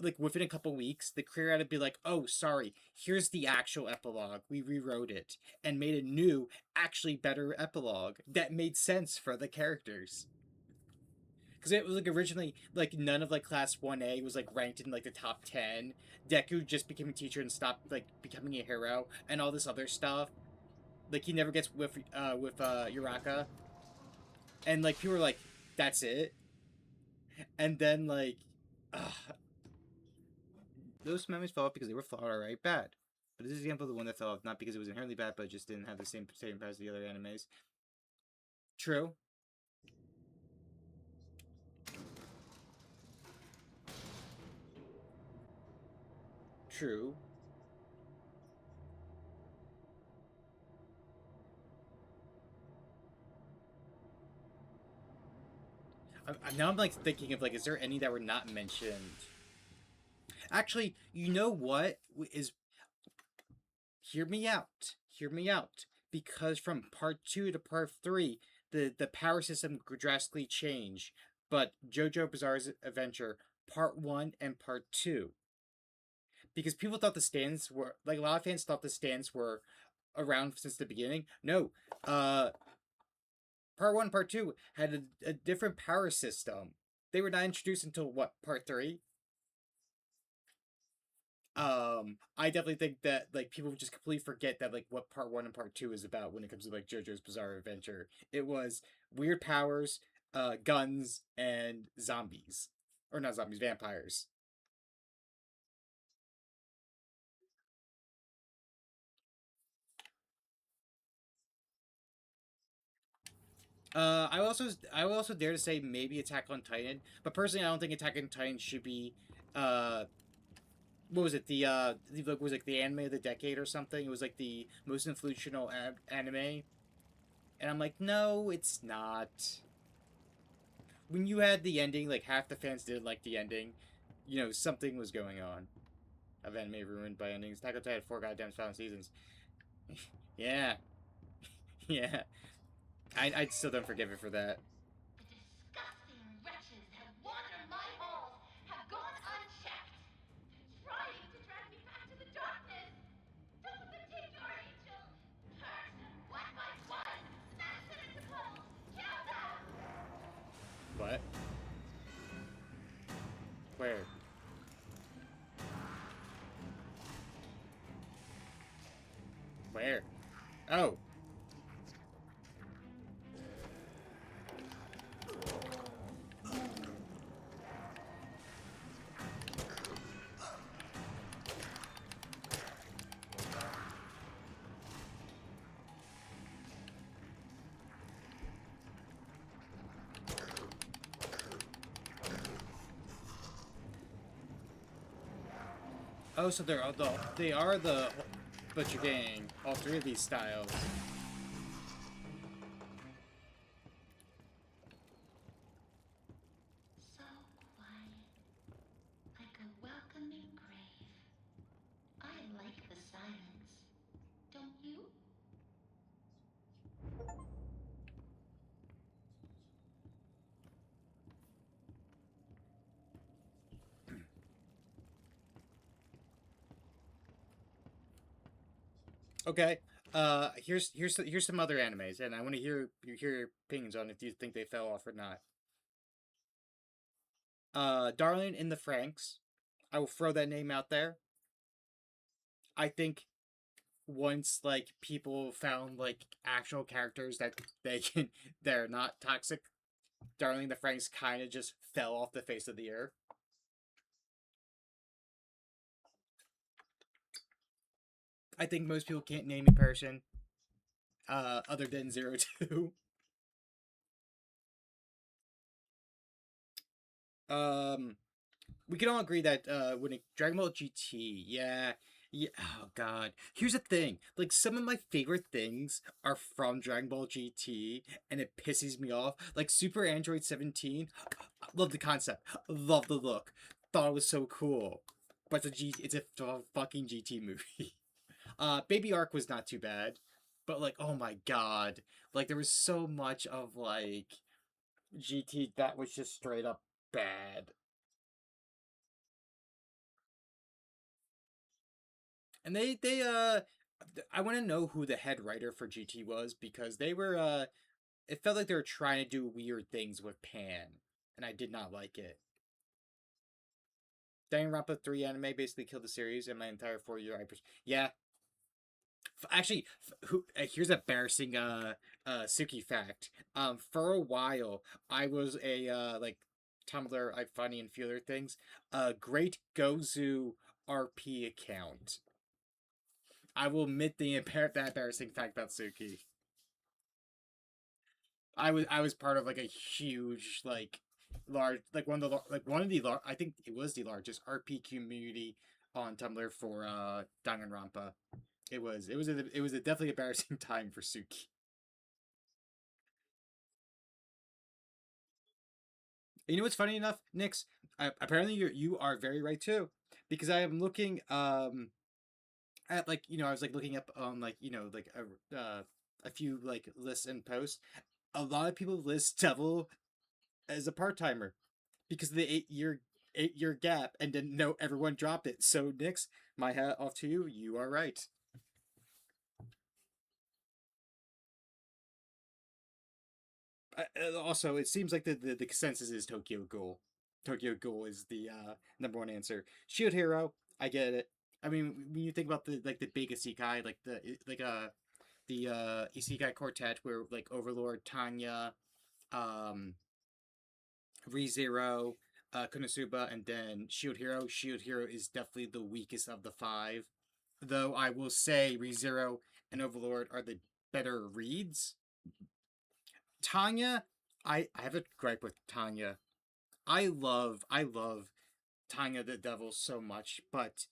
like within a couple weeks, the creator had to be like, "Oh, sorry, here's the actual epilogue. We rewrote it and made a new, actually better epilogue that made sense for the characters." Because it was like originally like none of like class 1A was like ranked in like the top 10. Deku just became a teacher and stopped like becoming a hero and all this other stuff. Like he never gets with Uraka, and like people were like, "That's it," and then like, those memories fell off because they were flawed, alright, bad. But this is the example of the one that fell off, not because it was inherently bad, but it just didn't have the same as the other animes. True. True. Now I'm like thinking of like, is there any that were not mentioned? Actually, you know what is hear me out. Hear me out. Because from part 2 to part 3, the power system drastically changed. But JoJo Bizarre's Adventure, part 1 and part 2. Because people thought the stands were, like, a lot of fans thought the stands were around since the beginning. No. Uh, Part 1, part 2 had a different power system. They were not introduced until, what, part 3? I definitely think that like people just completely forget that like what part 1 and part 2 is about when it comes to like JoJo's Bizarre Adventure. It was weird powers, guns, and zombies, or not zombies, vampires. I will also dare to say maybe Attack on Titan, but personally I don't think Attack on Titan should be uh what was it, was like the anime of the decade or something. It was like the most influential anime, and I'm like, no, it's not. When you had the ending, like half the fans didn't like the ending. You know, something was going on. Of anime ruined by endings. Attack on Titan had 4 goddamn final seasons. Yeah, yeah. I still don't forgive it for that. The disgusting wretches that wander my halls have gone unchecked. They're trying to drag me back to the darkness. Don't let them take your angel. Curse them one by one. Smash them into puddles. Kill them. What? Where? Where? Oh. Oh, so they are the Butcher Gang, all three of these styles. So quiet, like a welcoming grave. I like the silence. Don't you? Okay. Here's some other animes, and I want to hear your opinions on if you think they fell off or not. Darling in the Franks. I will throw that name out there. I think once like people found like actual characters that they're not toxic, Darling in the Franks kind of just fell off the face of the earth. I think most people can't name a person other than 02. Um, we can all agree that when Dragon Ball GT, yeah, yeah. Oh God, here's the thing: like some of my favorite things are from Dragon Ball GT, and it pisses me off. Like Super Android 17, love the concept, love the look, thought it was so cool, but it's a fucking GT movie. Baby Arc was not too bad, but like, oh my God, like there was so much of like GT that was just straight up bad. And I want to know who the head writer for GT was because they were it felt like they were trying to do weird things with Pan, and I did not like it. Danganronpa 3 anime basically killed the series and my entire 4 year yeah. Actually, here's a embarrassing Suki fact. For a while I was a like Tumblr, I funny and feeler things. Great Gozu RP account. I will admit that embarrassing fact about Suki. I was part of like a huge like large like one of the I think it was the largest RP community on Tumblr for Danganronpa. It was a definitely embarrassing time for Suki. You know what's funny enough, Nix? Apparently you are very right too, because I am looking at like I was like looking up on like like a few like lists and posts. A lot of people list Devil as a part timer because of the 8-year gap and didn't know everyone dropped it. So Nix, my hat off to you. You are right. Also, it seems like the consensus is Tokyo Ghoul. Tokyo Ghoul is the number one answer. Shield Hero, I get it. I mean, when you think about the big isekai, like the isekai quartet where like Overlord, Tanya, um, ReZero, Konosuba, and then Shield Hero. Shield Hero is definitely the weakest of the five. Though I will say ReZero and Overlord are the better reads. Tanya, I have a gripe with Tanya. I love Tanya the Devil so much, but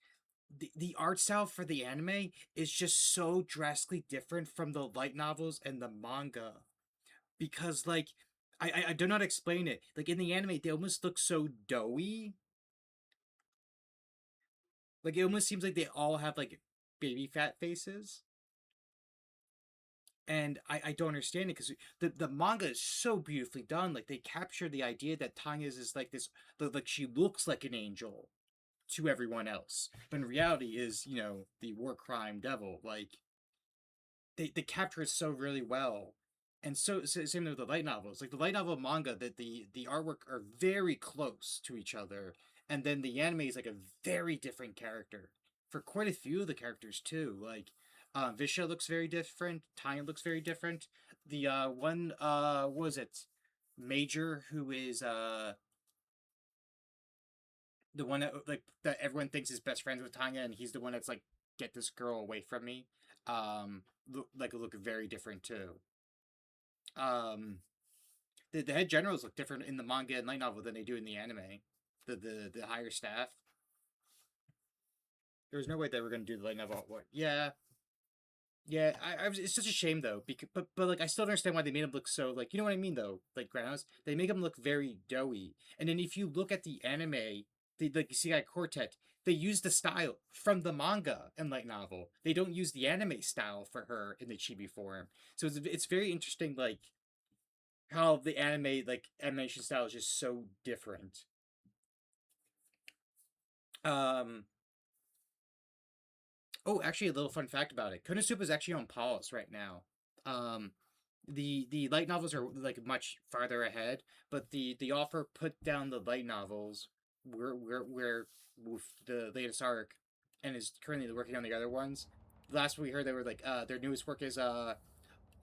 the art style for the anime is just so drastically different from the light novels and the manga. Because like I do not explain it. Like in the anime, they almost look so doughy. Like it almost seems like they all have like baby fat faces. And I don't understand it because the manga is so beautifully done. Like they capture the idea that Tanya is like this, like she looks like an angel to everyone else, but in reality is the war crime devil. Like they capture it so really well. And so same with the light novels. Like the light novel manga, that the artwork are very close to each other, and then the anime is like a very different character for quite a few of the characters too. Like Visha looks very different. Tanya looks very different. The one was it Major, who is the one that like that everyone thinks is best friends with Tanya, and he's the one that's like, get this girl away from me. Look very different too. Um, the head generals look different in the manga and light novel than they do in the anime. The higher staff. There was no way they were gonna do the light novel. What? Yeah, yeah. It's such a shame though, because but like I still don't understand why they made him look so like you know what I mean though. Like Grounds, they make him look very doughy, and then if you look at the anime, the like you see like Quartet, they use the style from the manga and light novel. They don't use the anime style for her in the chibi form. So it's very interesting like how the anime like animation style is just so different. Um. Oh, actually, a little fun fact about it: Konosuba is actually on pause right now. Um, the light novels are like much farther ahead, but the author put down the light novels where with the latest arc, and is currently working on the other ones. Last we heard, they were like their newest work is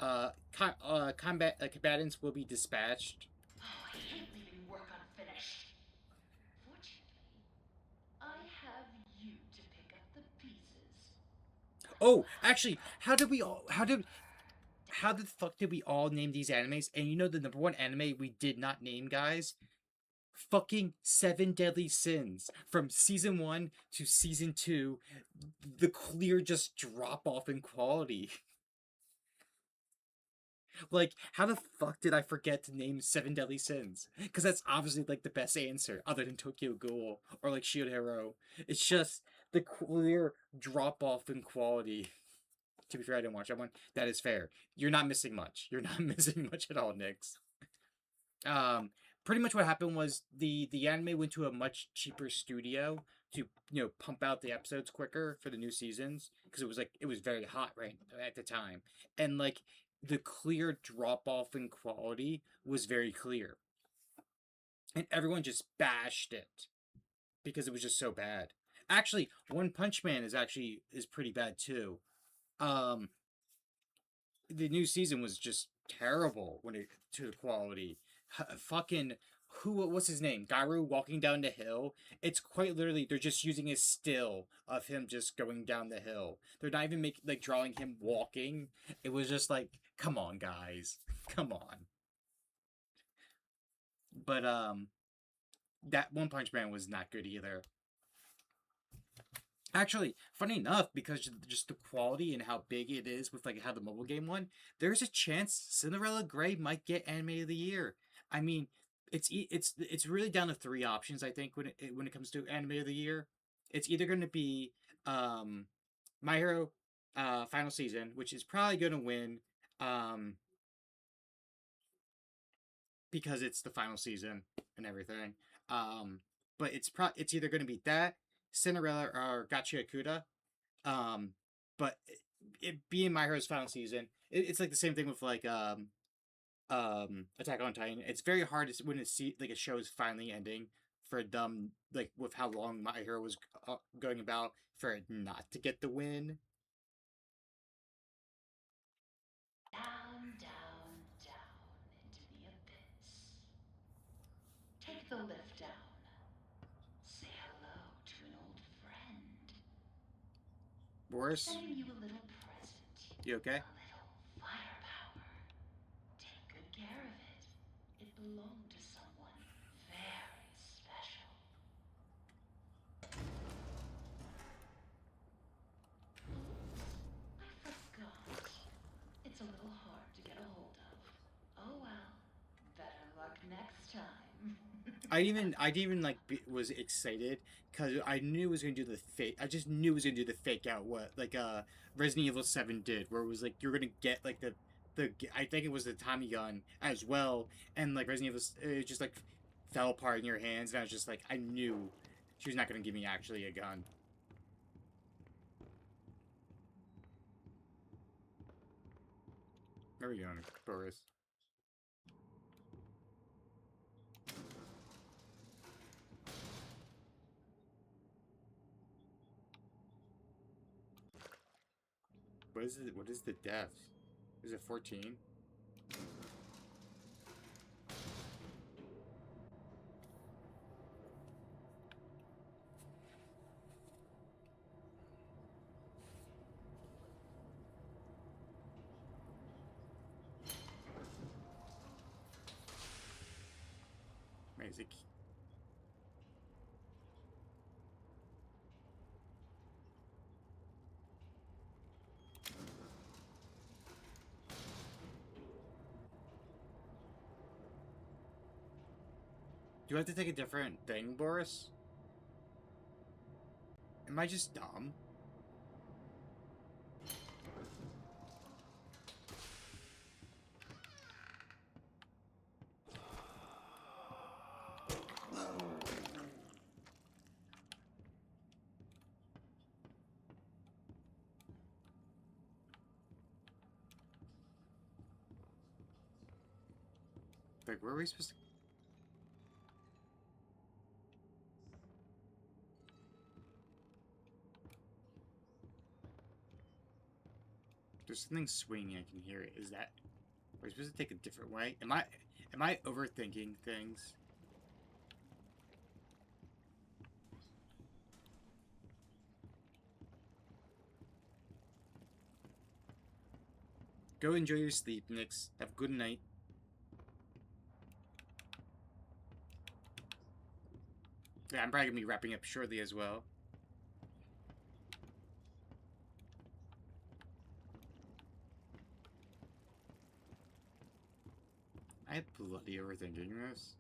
combat combatants will be dispatched. Oh, I hate leaving work unfinished. Fortunately, I have you to pick up the pieces. Oh, actually, how the fuck did we all name these animes? And you know the number one anime we did not name, guys? Fucking Seven Deadly Sins. From season 1 to season 2, the clear just drop off in quality. Like, how the fuck did I forget to name Seven Deadly Sins? Because that's obviously like the best answer, other than Tokyo Ghoul or like Shield Hero. It's just the clear drop off in quality. To be fair, I didn't watch that one. That is fair. You're not missing much. You're not missing much at all, Nix. Um, Pretty much what happened was the anime went to a much cheaper studio to pump out the episodes quicker for the new seasons because it was very hot right at the time, and like the clear drop off in quality was very clear, and everyone just bashed it because it was just so bad. Actually, One Punch Man is pretty bad too. Um, the new season was just terrible when it to the quality. Fucking what's his name? Garu walking down the hill. It's quite literally they're just using a still of him just going down the hill. They're not even making like drawing him walking. It was just like, come on, guys, come on. But that One Punch Man was not good either. Actually, funny enough, because just the quality and how big it is with like how the mobile game won, there's a chance Cinderella Gray might get Anime of the Year. I mean, it's really down to three options. I think when it comes to Anime of the Year, it's either going to be um, My Hero final season, which is probably going to win because it's the final season and everything. Um, but it's either going to be that Cinderella or Gachi Akuda. Um, but it being My Hero's final season, it's like the same thing with like Attack on Titan. It's very hard to, when like a show is finally ending for them like with how long My Hero was going about for it not to get the win. Down, down, down into the abyss. Take the lift down. Say hello to an old friend. Boris, Sending you a little present. you okay? A little firepower. Take good care of it. It belonged to someone very special. Oops, I forgot. It's a little hard to get a hold of. Oh well, better luck next time. I didn't even like was excited because I knew it was gonna do the fake. I just knew it was gonna do the fake out what like Resident Evil 7 did, where it was like you're gonna get like the I think it was the Tommy gun as well, and like Resident Evil it just like fell apart in your hands, and I was just like I knew she was not gonna give me actually a gun. Where are you going, Boris? What is it? What is the death? Is it 14? Wait, is it? Do I have to take a different thing, Boris? Am I just dumb? Like, where are we supposed to... There's something swinging, I can hear it. Is that... Are we supposed to take a different way? Am I overthinking things? Go enjoy your sleep, Nix. Have a good night. Yeah, I'm probably gonna be wrapping up shortly as well. I am bloody overthinking this.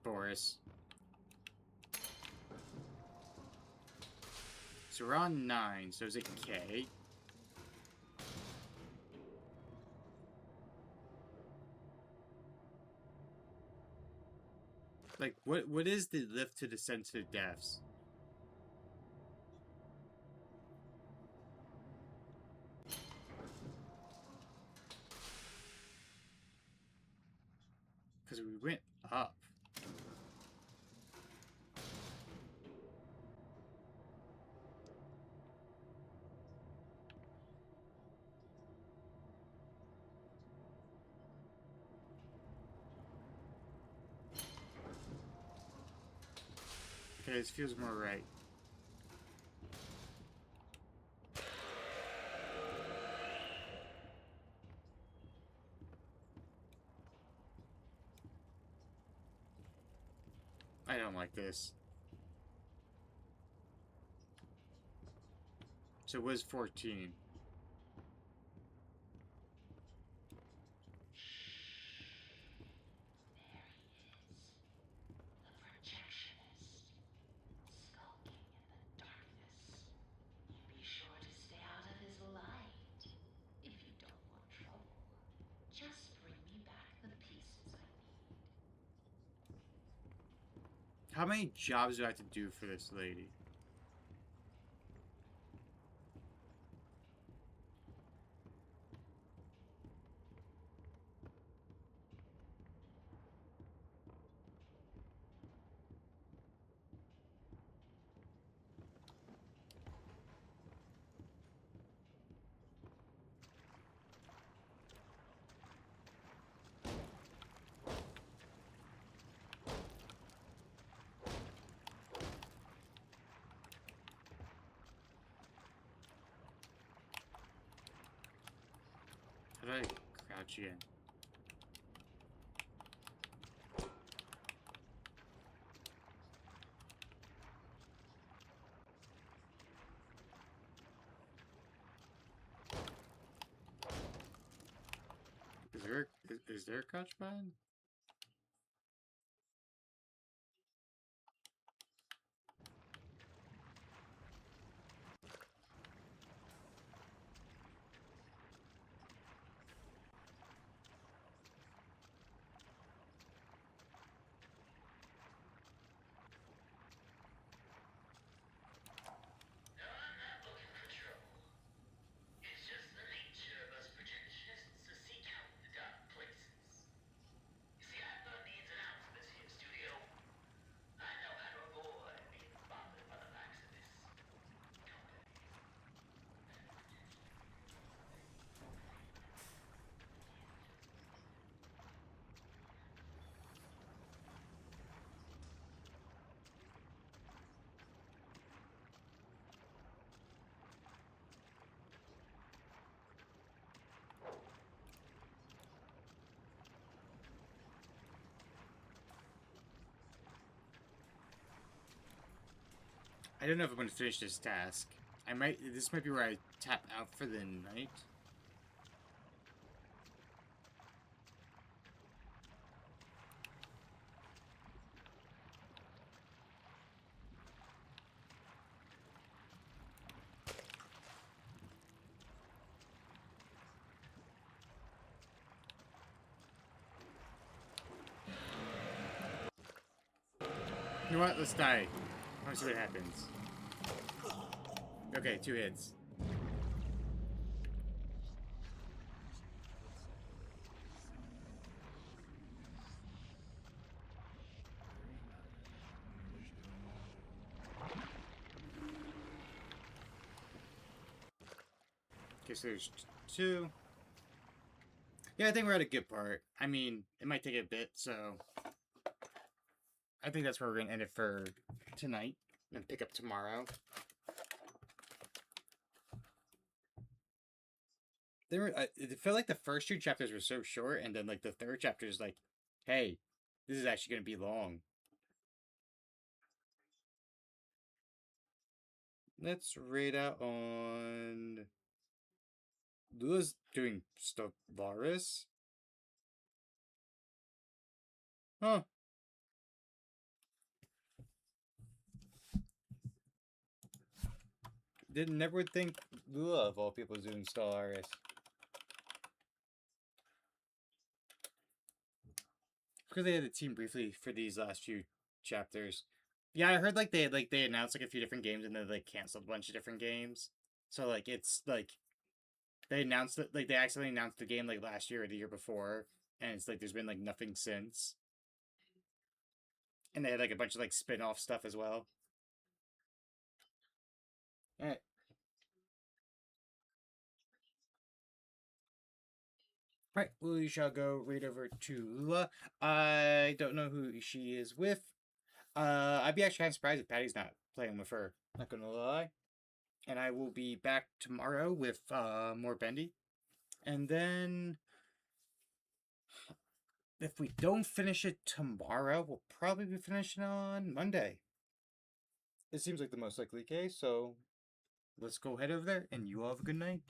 Boris. So we're on 9, so is it K? Like, what is the lift to the sensitive deaths? Because we went up. Okay, this feels more right. I don't like this. So it was 14. Skulking in the darkness. Be sure to stay out of his light if you don't want trouble. Just bring me back the pieces I need. How many jobs do I have to do for this lady? How do I crouch in? Is there a crouch button? No, I'm not looking for trouble. It's just the nature of us projectionists to seek out the dark places. I don't know if I'm going to finish this task. This might be where I tap out for the night. You know what? Let's die. I want to see what happens. Okay, 2 hits. Okay, so there's 2. Yeah, I think we're at a good part. I mean, it might take a bit, so I think that's where we're going to end it for tonight and pick up tomorrow. It felt like the first 2 chapters were so short, and then like the 3rd chapter is like, hey, this is actually going to be long. Let's rate out on Lula's doing Stellaris. Huh. Never would think Lula of all people is doing Stellaris. Because they had a team briefly for these last few chapters. Yeah, I heard like they announced like a few different games and then they canceled a bunch of different games. So like it's like they announced that like they accidentally announced the game like last year or the year before, and it's like there's been like nothing since. And they had like a bunch of like spin-off stuff as well. Alright. Right, we shall go right over to Lula. I don't know who she is with. I'd be actually kind of surprised if Patty's not playing with her. Not gonna lie. And I will be back tomorrow with more Bendy. And then, if we don't finish it tomorrow, we'll probably be finishing on Monday. It seems like the most likely case, so let's go head over there, and you all have a good night.